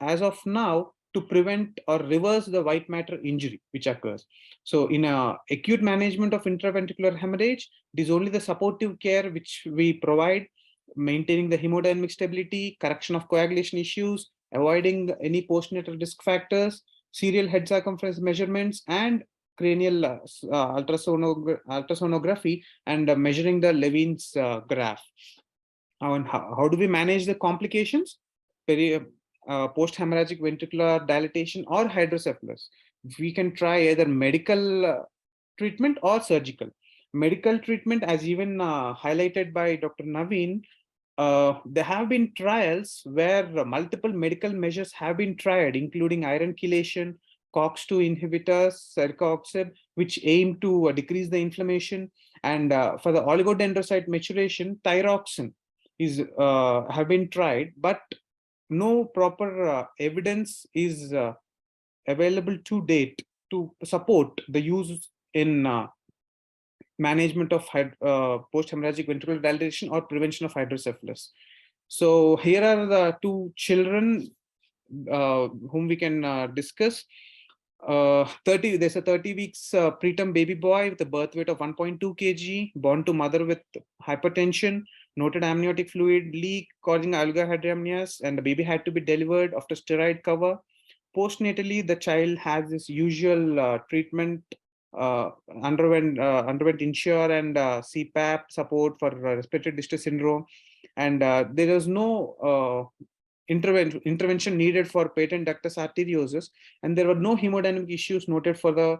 as of now to prevent or reverse the white matter injury which occurs. So in acute management of intraventricular hemorrhage, it is only the supportive care which we provide, maintaining the hemodynamic stability, correction of coagulation issues, avoiding any postnatal risk factors, serial head circumference measurements, and cranial ultrasonography, and measuring the Levin's graph. And how do we manage the complications? Post-hemorrhagic ventricular dilatation or hydrocephalus. We can try either medical treatment or surgical. Medical treatment, as even highlighted by Dr. Naveen, there have been trials where multiple medical measures have been tried, including iron chelation, COX-2 inhibitors, celecoxib, which aim to decrease the inflammation. And for the oligodendrocyte maturation, thyroxine have been tried, but no proper evidence is available to date to support the use in management of post-hemorrhagic ventricular dilatation or prevention of hydrocephalus. So here are the two children whom we can discuss. There's a 30 weeks preterm baby boy with a birth weight of 1.2 kg, born to mother with hypertension, noted amniotic fluid leak causing oligohydramnios, and the baby had to be delivered after steroid cover. Postnatally, the child has this usual treatment, underwent Insure and CPAP support for respiratory distress syndrome, and there is no intervention needed for patent ductus arteriosus, and there were no hemodynamic issues noted for the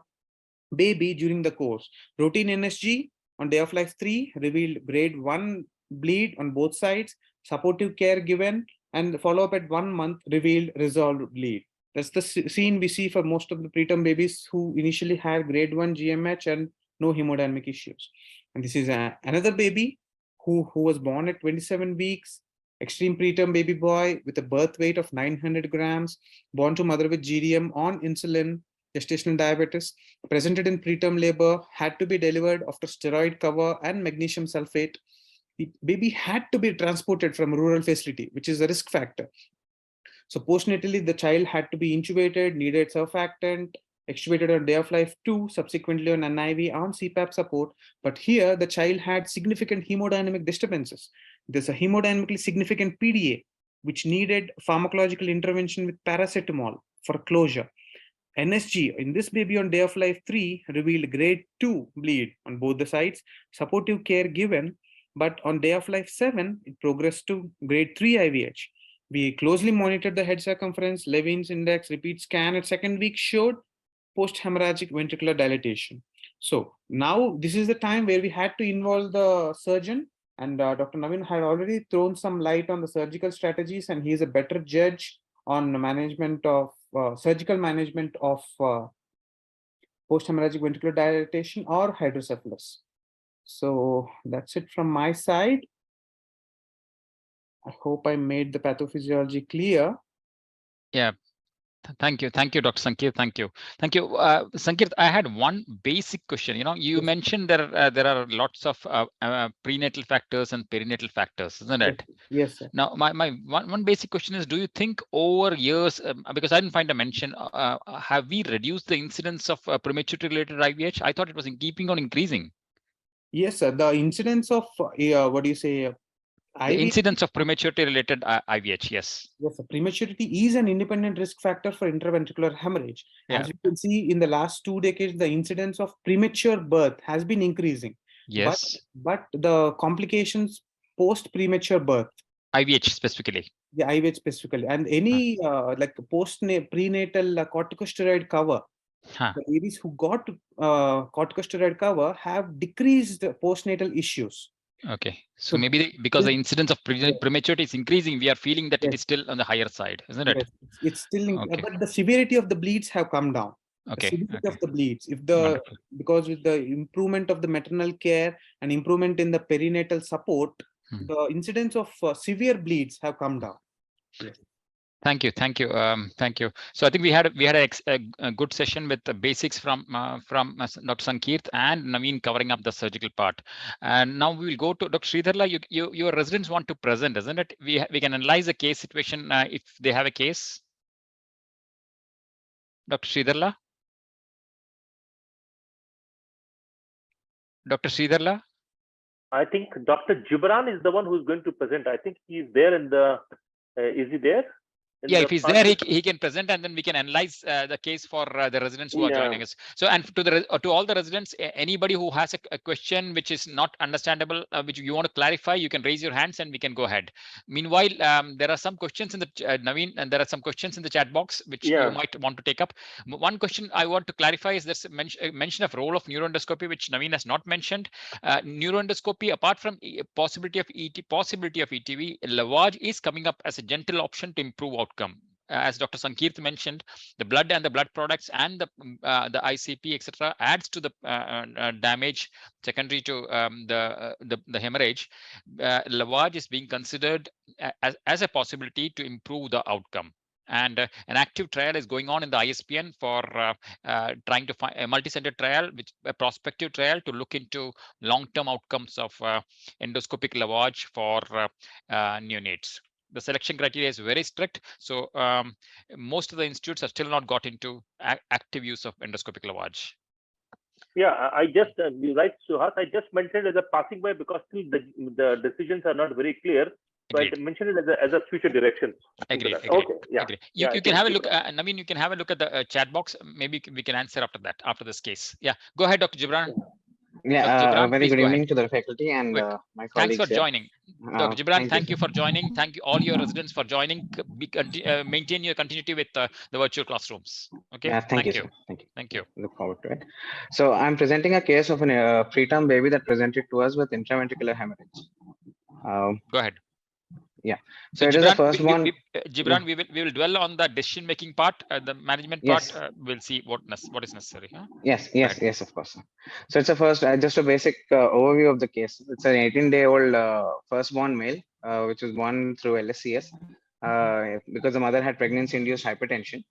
baby during the course. Routine NSG on day of life 3 revealed grade 1 bleed on both sides. Supportive care given, and follow-up at 1 month revealed resolved bleed. That's the scene we see for most of the preterm babies who initially had grade 1 GMH and no hemodynamic issues. And this is another baby who was born at 27 weeks, extreme preterm baby boy with a birth weight of 900 grams, born to mother with GDM on insulin, gestational diabetes, presented in preterm labor, had to be delivered after steroid cover and magnesium sulfate. The baby had to be transported from a rural facility, which is a risk factor. So postnatally, the child had to be intubated, needed surfactant, extubated on day of life 2, subsequently on NIV on CPAP support. But here, the child had significant hemodynamic disturbances. There's a hemodynamically significant PDA, which needed pharmacological intervention with paracetamol for closure. NSG in this baby on day of life 3 revealed grade 2 bleed on both the sides, supportive care given, but on day of life 7, it progressed to grade 3 IVH. We closely monitored the head circumference, Levin's index, repeat scan at 2nd week showed post-hemorrhagic ventricular dilatation. So now this is the time where we had to involve the surgeon, and Dr. Naveen had already thrown some light on the surgical strategies, and he is a better judge on the management of surgical management of post-hemorrhagic ventricular dilatation or hydrocephalus. So that's it from my side. I hope I made the pathophysiology clear. Yeah. Thank you, Dr. Sankeerth. Thank you. Sankeerth, I had one basic question. You know, you Yes. mentioned there are lots of prenatal factors and perinatal factors, isn't it? Yes, sir. Now, my one basic question is: do you think over years, because I didn't find a mention, have we reduced the incidence of prematurity-related IVH? I thought it was keeping on increasing. Yes, sir. The incidence of what do you say? The incidence of prematurity-related IVH, yes. Yes, sir. Prematurity is an independent risk factor for intraventricular hemorrhage. Yeah. As you can see, in the last 2 decades, the incidence of premature birth has been increasing. Yes. But the complications post premature birth, IVH specifically. the IVH specifically, and any like prenatal corticosteroid cover, the babies who got corticosteroid cover have decreased postnatal issues. Okay, so maybe because the incidence of prematurity is increasing, we are feeling that Yes. it is still on the higher side, isn't it? Yes, it's still, Okay. but the severity of the bleeds have come down. Okay. The severity Okay. of the bleeds, if the Wonderful. because with the improvement of the maternal care and improvement in the perinatal support, the incidence of severe bleeds have come down. Yes. Thank you. So I think we had a good session with the basics from Dr. Sankeerth and Naveen covering up the surgical part. And now we will go to Dr. Sridharla. Your residents want to present, isn't it? We can analyze the case situation if they have a case. Dr. Sridharla. Dr. Sridharla. I think Dr. Gibran is the one who's going to present. I think he's there in the. Is he there? Yeah, if he's there, he can present, and then we can analyze the case for the residents who are joining us. So, and to all the residents, anybody who has a question which is not understandable, which you want to clarify, you can raise your hands and we can go ahead. Meanwhile, there are some questions in the Naveen, and there are some questions in the chat box which you might want to take up. One question I want to clarify is there's a mention of role of neuroendoscopy, which Naveen has not mentioned. Neuroendoscopy, apart from possibility of ETV, lavage is coming up as a gentle option to improve outcome. As Dr. Sankeerth mentioned, the blood and the blood products and the ICP, etc., adds to the damage secondary to the hemorrhage. Lavage is being considered as a possibility to improve the outcome. And an active trial is going on in the ISPN for trying to find a multi-center trial, which a prospective trial to look into long-term outcomes of endoscopic lavage for neonates. The selection criteria is very strict, so most of the institutes have still not got into active use of endoscopic lavage. Yeah, I just you're right, Suhas. I just mentioned as a passing by because still the decisions are not very clear. So I mentioned it as a future direction. Agreed. Okay. Yeah. Agreed. You can have a look. Naveen, you can have a look at the chat box. Maybe we can answer after that, after this case. Yeah. Go ahead, Dr. Gibran. Yeah, very good evening to the faculty and my colleagues. Thanks for joining. Dr. Gibran, thank you for joining. Thank you all your residents for joining. Maintain your continuity with the virtual classrooms. Okay. Yeah, thank you. Sir. Thank you. Look forward to it. So I'm presenting a case of a preterm baby that presented to us with intraventricular hemorrhage. Go ahead. Yeah. So it Gibran, is the first one. Gibran, we will dwell on the decision making part, the management part. We'll see what is necessary. Huh? Yes, of course. So it's a first, just a basic overview of the case. It's an 18-day-old firstborn male, which was born through LSCS because the mother had pregnancy-induced hypertension.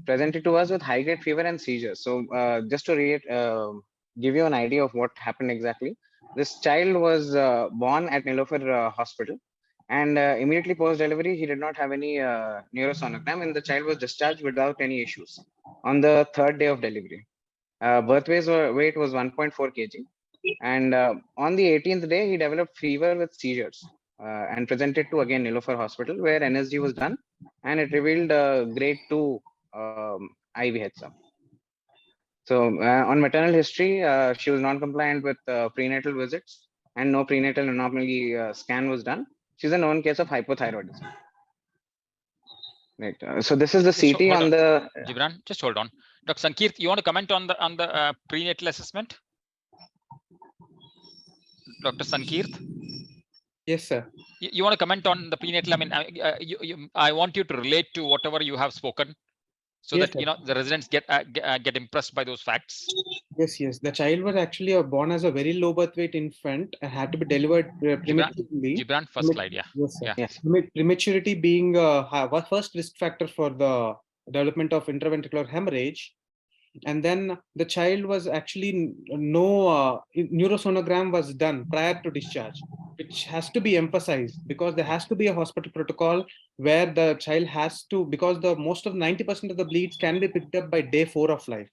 Presented to us with high-grade fever and seizures. So just to give you an idea of what happened exactly, this child was born at Neonatal hospital. And immediately post-delivery, he did not have any neurosonogram, and the child was discharged without any issues on the 3rd day of delivery. Birth weight was 1.4 kg. And on the 18th day, he developed fever with seizures and presented to, again, Neonatal hospital, where NSG was done, and it revealed grade 2 IVH. So on maternal history, she was non-compliant with prenatal visits, and no prenatal anomaly scan was done. She's a known case of hypothyroidism. Right. So this is the Just CT hold on the. Gibran, just hold on. Dr. Sankeerth, you want to comment on the prenatal assessment? Dr. Sankeerth, Yes, sir. you want to comment on the prenatal? I mean, I want you to relate to whatever you have spoken, so Yes, that sir. the residents get impressed by those facts. Yes, yes. The child was actually born as a very low birth weight infant and had to be delivered prematurely. Gibran, first slide, yeah. Yes, sir. Yeah. Yes. Prematurity being first risk factor for the development of intraventricular hemorrhage. And then the child was actually no neurosonogram was done prior to discharge, which has to be emphasized because there has to be a hospital protocol where the child has to, because the most of 90% of the bleeds can be picked up by day 4 of life.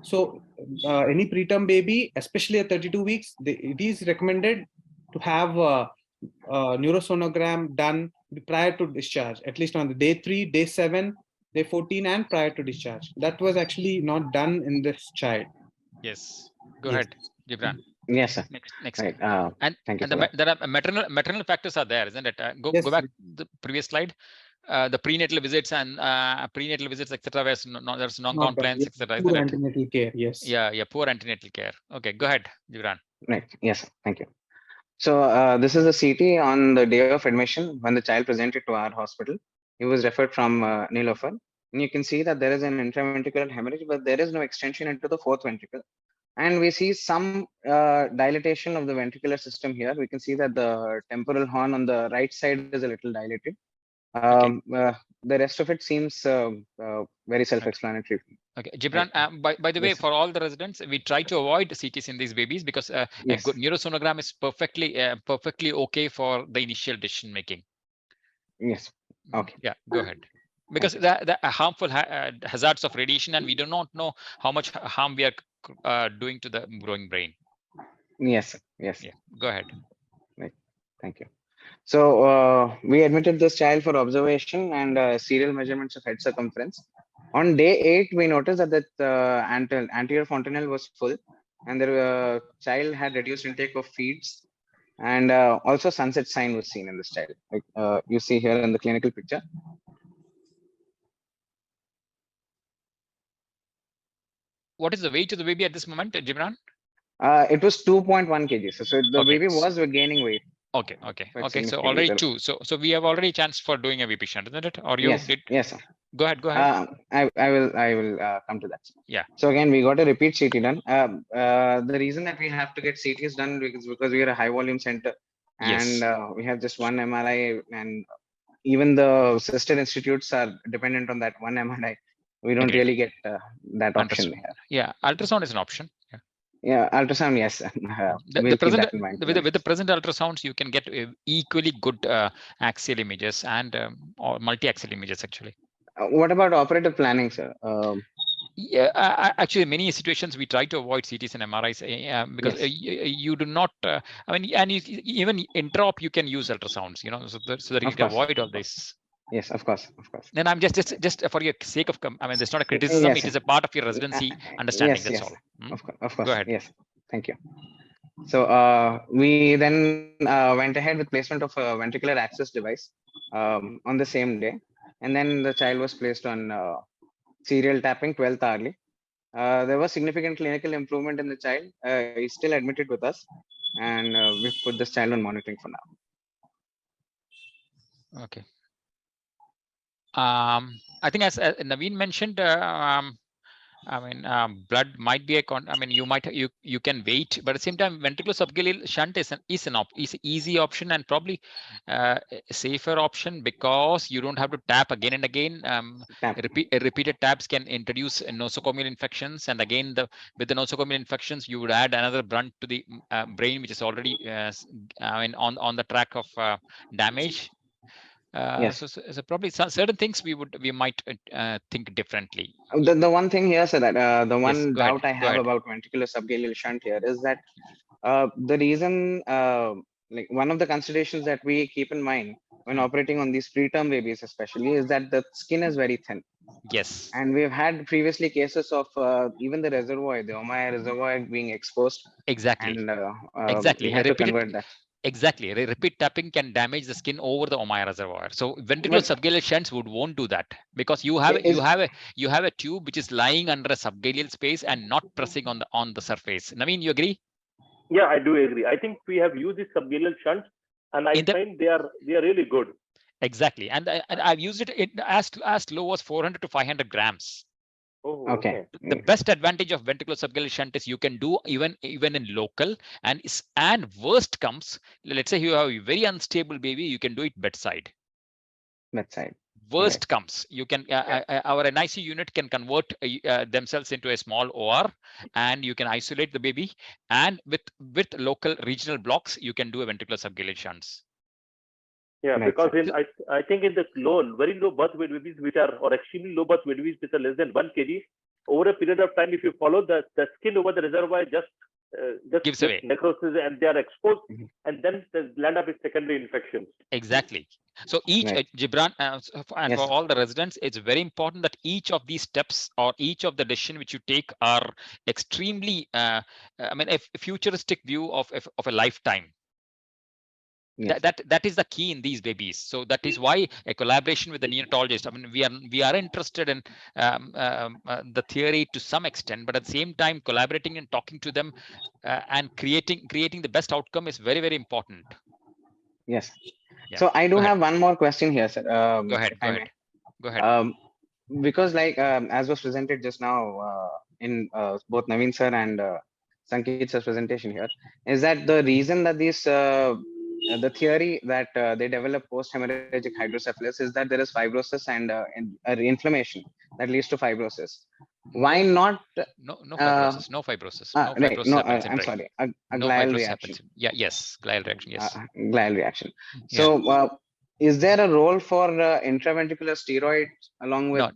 So any preterm baby, especially at 32 weeks, it is recommended to have a neurosonogram done prior to discharge, at least on the day 3, day 7, day 14, and prior to discharge. That was actually not done in this child. Yes. Go Yes. ahead, Gibran. Yes, sir. Next. Right. And Thank you. there are maternal factors are there, isn't it? Go back the previous slide. The prenatal visits and prenatal visits, etc. Where there's non-compliance, etc. Poor antenatal care. Yes. Yeah. Poor antenatal care. Okay, go ahead, Gibran. Right. Yes, sir. Thank you. So this is a CT on the day of admission when the child presented to our hospital. He was referred from Neonatal. And you can see that there is an intraventricular hemorrhage, but there is no extension into the fourth ventricle. And we see some dilatation of the ventricular system here. We can see that the temporal horn on the right side is a little dilated. The rest of it seems very self-explanatory. Okay, Gibran, by the way, for all the residents, we try to avoid CTs in these babies because a good neurosonogram is perfectly okay for the initial decision making. Yes. Okay. Yeah, go ahead. Because the harmful hazards of radiation, and we do not know how much harm we are doing to the growing brain. Yes. Yes. Yeah, go ahead. Right. Thank you. So we admitted this child for observation and serial measurements of head circumference. On day 8, we noticed that the anterior fontanelle was full, and the child had reduced intake of feeds, and also sunset sign was seen in this child, like you see here in the clinical picture. What is the weight of the baby at this moment, Gibran? It was 2.1 kg. So the baby was gaining weight. Okay. So already 2. So we have already chance for doing a VP shunt, isn't it? Or you did? Yes, sir. Go ahead. I will come to that. Yeah. So again, we got a repeat CT done. The reason that we have to get CTs done is because we are a high volume center, and we have just one MRI, and even the sister institutes are dependent on that one MRI. We don't really get that option here. Yeah, ultrasound is an option. Yeah, ultrasound, yes. With the present ultrasounds, you can get equally good axial images and or multi-axial images actually. What about operative planning, sir? Yeah, actually, many situations we try to avoid CTs and MRIs because you do not. I mean, and even intra-op you can use ultrasounds, so that you can avoid all this. Yes, of course. And I'm just for your sake of, I mean, there's not a criticism. It is a part of your residency understanding. That's all. Of course. Go ahead. Yes, thank you. So we then went ahead with placement of a ventricular access device on the same day, and then the child was placed on serial tapping 12th hourly. There was significant clinical improvement in the child. He's still admitted with us, and we've put this child on monitoring for now. Okay. I think as Naveen mentioned, I mean, blood might be you can wait, but at the same time, ventricular subgaleal shunt is an easy option and probably a safer option because you don't have to tap again and again. Repeated taps can introduce nosocomial infections, and again, with the nosocomial infections, you would add another brunt to the brain, which is already on the track of damage. So probably certain things we might think differently. The one thing here, sir, that the one doubt I have about ventricular subgaleal shunt here is that the reason, like one of the considerations that we keep in mind when operating on these preterm babies, especially, is that the skin is very thin. Yes. And we've had previously cases of even the reservoir, the Osmania reservoir being exposed. Exactly. And exactly. we had to convert that. Exactly. Repeat tapping can damage the skin over the Ommaya reservoir. So ventricular subgaleal shunts won't do that, because you have a tube which is lying under a subgaleal space and not pressing on the surface. Naveen, you agree? Yeah, I do agree. I think we have used these subgaleal shunts, and I find they are really good. Exactly, and I've used it as low as 400 to 500 grams. Oh, okay. The best advantage of ventricular subgaleal shunt is you can do even in local, and worst comes, let's say you have a very unstable baby, you can do it bedside. Worst comes, you can our NICU unit can convert themselves into a small OR, and you can isolate the baby, and with local regional blocks you can do a ventricular subgaleal shunts. Yeah, because I think in the very low birth weight babies, which are, or extremely low birth weight babies which are less than 1 kg, over a period of time, if you follow the skin over the reservoir just gives away necrosis, and they are exposed, and then they land up with secondary infections. Exactly. So each Gibran and for all the residents, it's very important that each of these steps or each of the decision which you take are extremely, I mean, a futuristic view of a lifetime. That is the key in these babies. So that is why a collaboration with the neonatologist. I mean, we are interested in the theory to some extent, but at the same time, collaborating and talking to them and creating the best outcome is very, very important. Yes. Yeah. So I do have one more question here, sir. Go ahead. Because like as was presented just now in both Naveen sir and Sankeerth sir's presentation here, is that the reason that these the theory that they develop post-hemorrhagic hydrocephalus is that there is fibrosis and inflammation that leads to fibrosis. Why not? No fibrosis. No fibrosis. No fibrosis happens in I'm brain. sorry. A no glial fibrosis reaction. Happens. Yeah. Yes. Glial reaction. Yes. Glial reaction. So, is there a role for intraventricular steroids along with?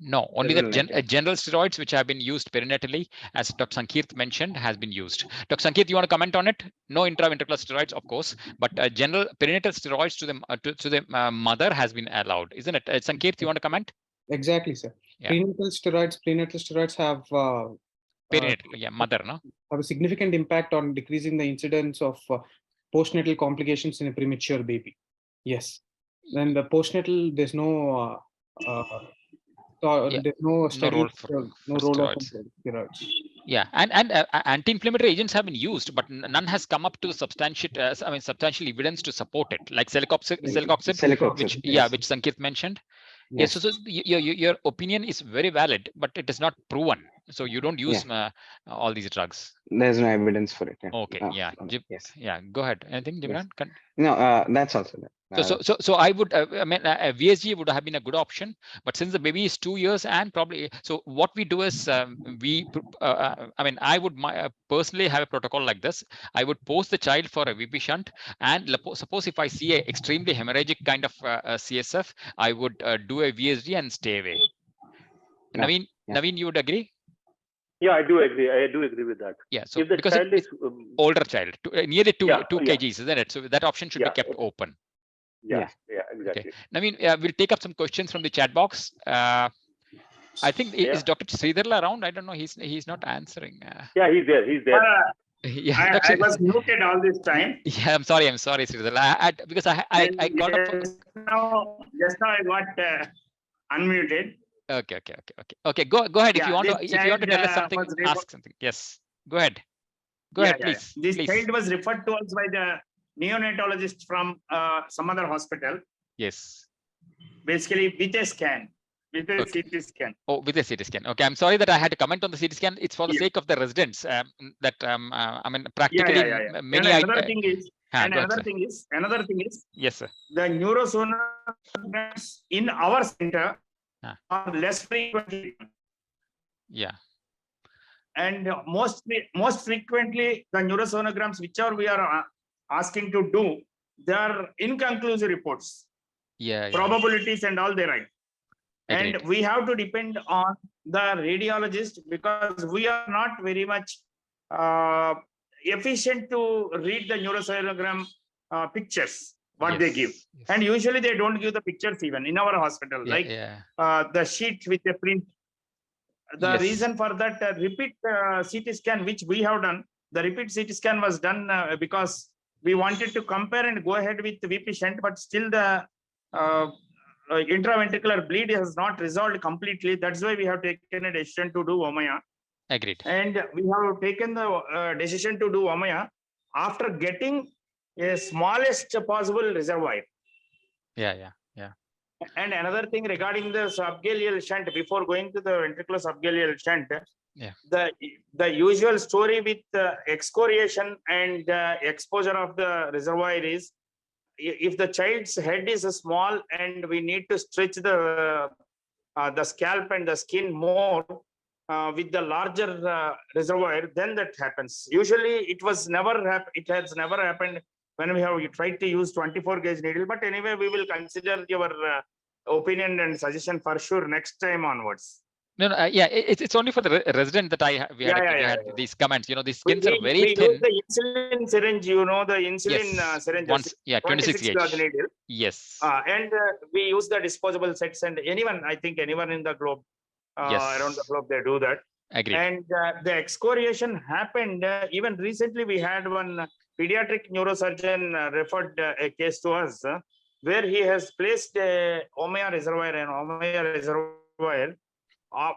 No. Only the general steroids which have been used perinatally, as Dr. Sankeerth mentioned, has been used. Dr. Sankeerth, you want to comment on it? No intraventricular steroids, of course, but general perinatal steroids to the mother has been allowed, isn't it? Sankeerth, you want to comment? Exactly, sir. Prenatal steroids have perinatal, mother, no? Have a significant impact on decreasing the incidence of postnatal complications in a premature baby. Yes. Then the postnatal, there's no there's no study, no role of steroids. Yeah, and anti-inflammatory agents have been used, but none has come up to substantial evidence to support it, like celecoxib, which Sankeerth mentioned. Yes. So your opinion is very valid, but it is not proven. So you don't use all these drugs. There's no evidence for it. Okay. Go ahead. Anything, Gibran? No, that's also that. So I would, a VSG would have been a good option, but since the baby is 2 years and probably, so what we do is I would personally have a protocol like this. I would post the child for a VP shunt, and suppose if I see a extremely hemorrhagic kind of CSF, I would do a VSG and stay away. Naveen, you would agree? Yeah, I do agree. I do agree with that. Yeah, so if the because child is older child, nearly 2 kgs, isn't it? So that option should be kept open. Yeah, exactly. Okay. Naveen, we'll take up some questions from the chat box. I think is Dr. Sridharla around? I don't know. He's not answering. Yeah, he's there. He's there. I was muted all this time. Yeah, I'm sorry, Sridharla. Because I got up. Just now I got unmuted. Okay. Go ahead. If you want to tell us something, ask something. Yes. Go ahead. Go ahead, please. This child was referred to us by the neonatologist from some other hospital. Yes. Basically, with a scan. With a CT scan. Oh, with a CT scan. Okay, I'm sorry that I had to comment on the CT scan. It's for the sake of the residents. Practically, many. Another thing is. Yes, sir. The neurosonograms in our center are less frequently. Yeah. And most frequently, the neurosonograms, whichever we are asking to do, they are inconclusive reports. Probabilities and all they write. Agreed. And we have to depend on the radiologist, because we are not very much efficient to read the neurosonogram pictures, what they give. And usually they don't give the pictures even in our hospital, the sheet with the print. The reason for that repeat CT scan, which we have done, the repeat CT scan was done because we wanted to compare and go ahead with VP shunt, but still the intraventricular bleed has not resolved completely. That's why we have taken a decision to do Omaya. Agreed. And we have taken the decision to do Omaya after getting a smallest possible reservoir. Yeah. And another thing regarding the subgaleal shunt, before going to the ventricular subgaleal shunt, the usual story with excoriation and exposure of the reservoir is, if the child's head is small and we need to stretch the scalp and the skin more with the larger reservoir, then that happens. Usually it has never happened when we have tried to use 24 gauge needle. But anyway, we will consider your opinion and suggestion for sure next time onwards. No, it's only for the resident that we had these comments. These skins are very thin. Use the insulin syringe, the insulin syringe. 26 gauge. Needle. Yes. And we use the disposable sets, and I think anyone in the globe, around the globe, they do that. Agreed. And the excoriation happened. Even recently, we had one pediatric neurosurgeon referred a case to us where he has placed a Omaya reservoir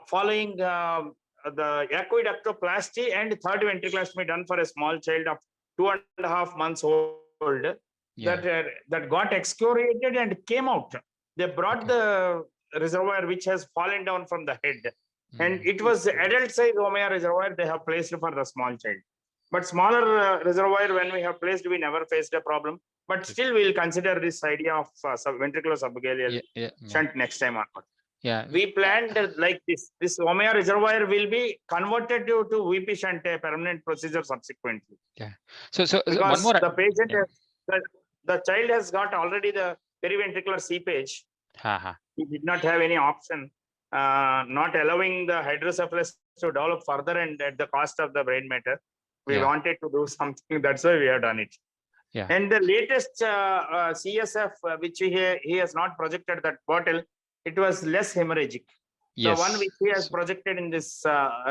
following the aqueductoplasty and third ventriculostomy done for a small child of 2.5 months old that got excoriated and came out. They brought the reservoir which has fallen down from the head, and it was adult size Omaya reservoir they have placed for the small child. But smaller reservoir, when we have placed, we never faced a problem. But still, we will consider this idea of ventricular subgaleal shunt next time onward. Yeah, we planned like this. This Omaya reservoir will be converted to VP shunt, a permanent procedure subsequently. Yeah. So because one more. The patient, the child has got already the periventricular seepage. He did not have any option, not allowing the hydrocephalus to develop further and at the cost of the brain matter. We wanted to do something. That's why we have done it. Yeah. And the latest CSF, which he has not projected that bottle, it was less hemorrhagic. Yes. The one which he has projected in this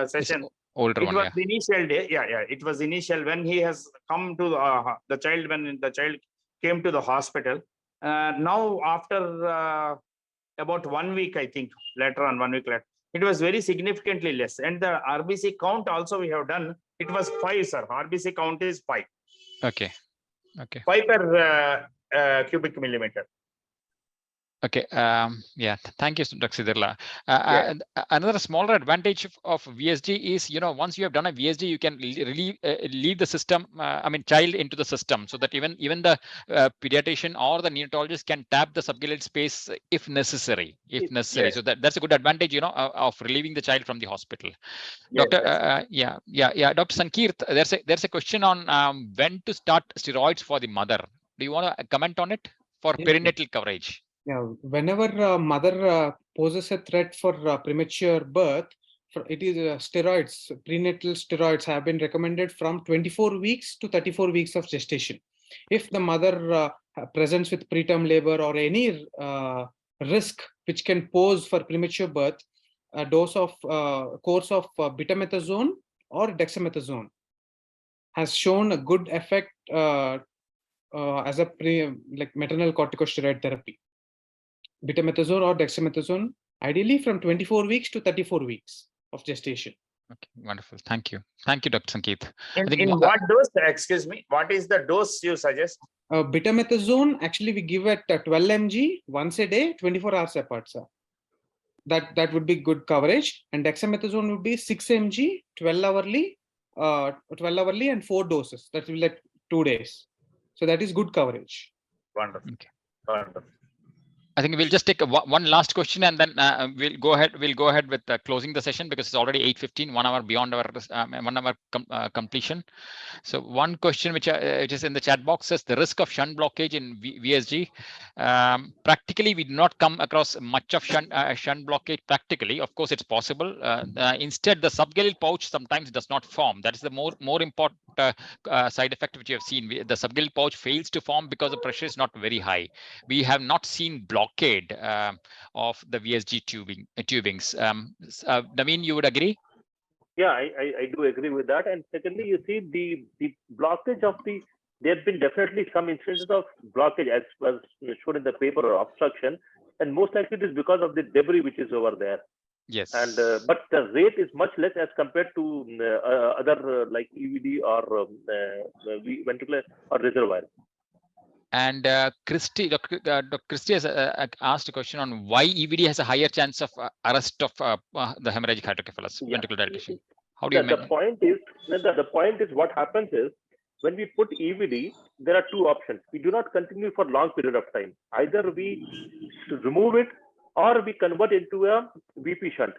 session, older it one, was the initial day. It was initial when he has come to the child, when the child came to the hospital. Now, after about 1 week, I think, later on, 1 week later, it was very significantly less. And the RBC count also we have done, it was 5, sir. RBC count is 5. Okay. 5 per cubic millimeter. Okay. Thank you, Dr. Sridharla. Another smaller advantage of VSG is, once you have done a VSG, you can leave the system, child into the system, so that even the pediatrician or the neonatologist can tap the subgaleal space if necessary. So that's a good advantage, of relieving the child from the hospital. Doctor, Dr. Sankeerth, there's a question on when to start steroids for the mother. Do you want to comment on it for perinatal coverage? Yeah, whenever a mother poses a threat for premature birth, it is steroids, prenatal steroids have been recommended from 24 weeks to 34 weeks of gestation. If the mother presents with preterm labor or any risk which can pose for premature birth, a course of betamethasone or dexamethasone has shown a good effect as a maternal corticosteroid therapy. Betamethasone or dexamethasone, ideally from 24 weeks to 34 weeks of gestation. Okay, wonderful. Thank you, Dr. Sankeerth. In what dose? Excuse me. What is the dose you suggest? Betamethasone, actually, we give at 12 mg once a day, 24 hours apart, sir. That would be good coverage. And dexamethasone would be 6 mg, 12 hourly, and 4 doses. That will be like 2 days. So that is good coverage. Wonderful. Okay. Wonderful. I think we'll just take one last question, and then we'll go ahead with closing the session, because it's already 8:15, 1 hour beyond our 1 hour completion. So one question which is in the chat box says the risk of shunt blockage in VSG. Practically, we do not come across much of shunt blockage. Practically, of course, it's possible. Instead, the subgaleal pouch sometimes does not form. That is the more important side effect which you have seen. The subgaleal pouch fails to form because the pressure is not very high. We have not seen blockade of the VSG tubings. Naveen, you would agree? Yeah, I do agree with that. And secondly, you see the blockage of the there have been definitely some instances of blockage as was shown in the paper or obstruction, and most likely it is because of the debris which is over there. Yes. And but the rate is much less as compared to other like EVD or ventricular or reservoir. And Dr. Christie has asked a question on why EVD has a higher chance of arrest of the hemorrhagic hydrocephalus ventricular dilatation. How do you the point is what happens is when we put EVD, there are two options. We do not continue for long period of time. Either we remove it or we convert into a VP shunt.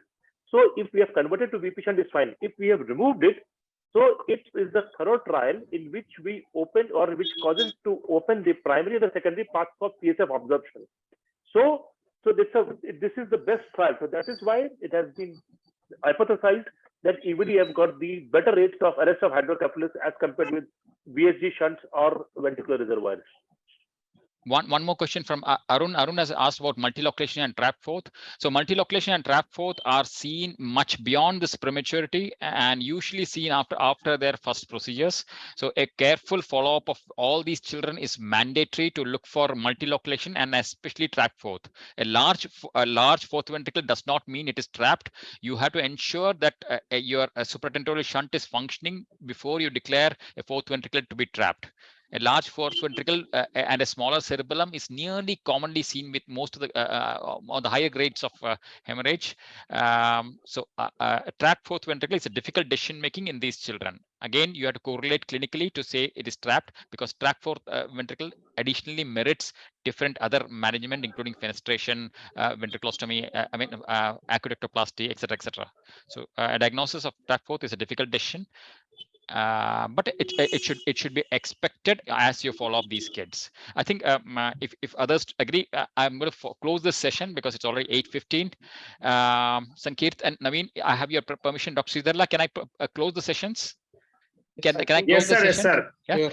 So if we have converted to VP shunt, is fine. If we have removed it, so it is the thorough trial in which we open or which causes to open the primary and the secondary parts of CSF absorption. So this is the best trial. So that is why it has been hypothesized that EVD have got the better rates of arrest of hydrocephalus as compared with VSG shunts or ventricular reservoirs. One more question from Arun. Arun has asked about multilocalization and trap fourth. So multilocalization and trap fourth are seen much beyond this prematurity and usually seen after their first procedures. So a careful follow-up of all these children is mandatory to look for multilocalization and especially trap fourth. A large fourth ventricle does not mean it is trapped. You have to ensure that your supratentorial shunt is functioning before you declare a fourth ventricle to be trapped. A large fourth ventricle and a smaller cerebellum is nearly commonly seen with most of the on the higher grades of hemorrhage. Trapped fourth ventricle is a difficult decision making in these children. Again, you have to correlate clinically to say it is trapped because trapped fourth ventricle additionally merits different other management, including fenestration, ventriculostomy, aqueductoplasty, etc., etc. So a diagnosis of trapped fourth is a difficult decision. But it should be expected as you follow up these kids. I think if others agree, I'm going to close this session because it's already 8:15. Sankeerth and Naveen, I have your permission. Dr. Sridharla, can I close the sessions? Can I close the session? Yes, sir. Yeah.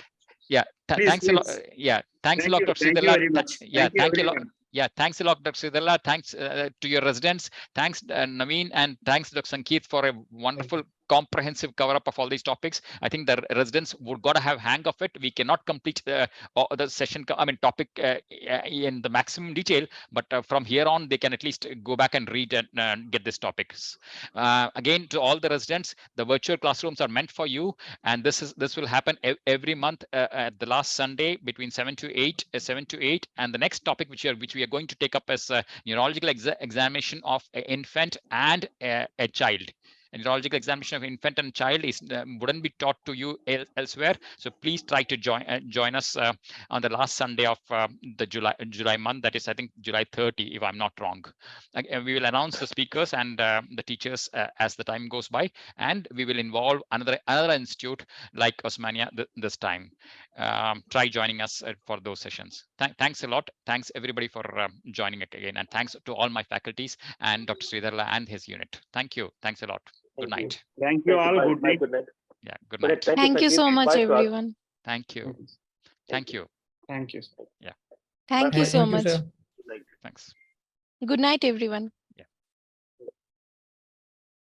Yeah. Thanks a lot. Yeah. Thanks a lot, Dr. Sridharla. Thank you very much. Yeah. Thank you a lot. Yeah, thanks a lot, Dr. Sridharla. Thanks to your residents. Thanks, Naveen, and thanks, Dr. Sankeerth, for a wonderful comprehensive cover-up of all these topics. I think the residents would got to have hang of it. We cannot complete the session, topic in the maximum detail, but from here on, they can at least go back and read and get these topics. Again, to all the residents, the virtual classrooms are meant for you, and this will happen every month at the last Sunday between 7 to 8, and the next topic which we are going to take up is neurological examination of an infant and a child. A neurological examination of infant and child wouldn't be taught to you elsewhere. So please try to join us on the last Sunday of the July month. That is, I think, July 30, if I'm not wrong. We will announce the speakers and the teachers as the time goes by, and we will involve another institute like Osmania this time. Try joining us for those sessions. Thanks a lot. Thanks everybody for joining again, and thanks to all my faculties and Dr. Sridharla and his unit. Thank you. Thanks a lot. Good night. Thank you all. Good night. Yeah, good night. Thank you so much, everyone. Thank you. Thank you. Thank you. Yeah. Thank you so much. Thanks. Good night, everyone.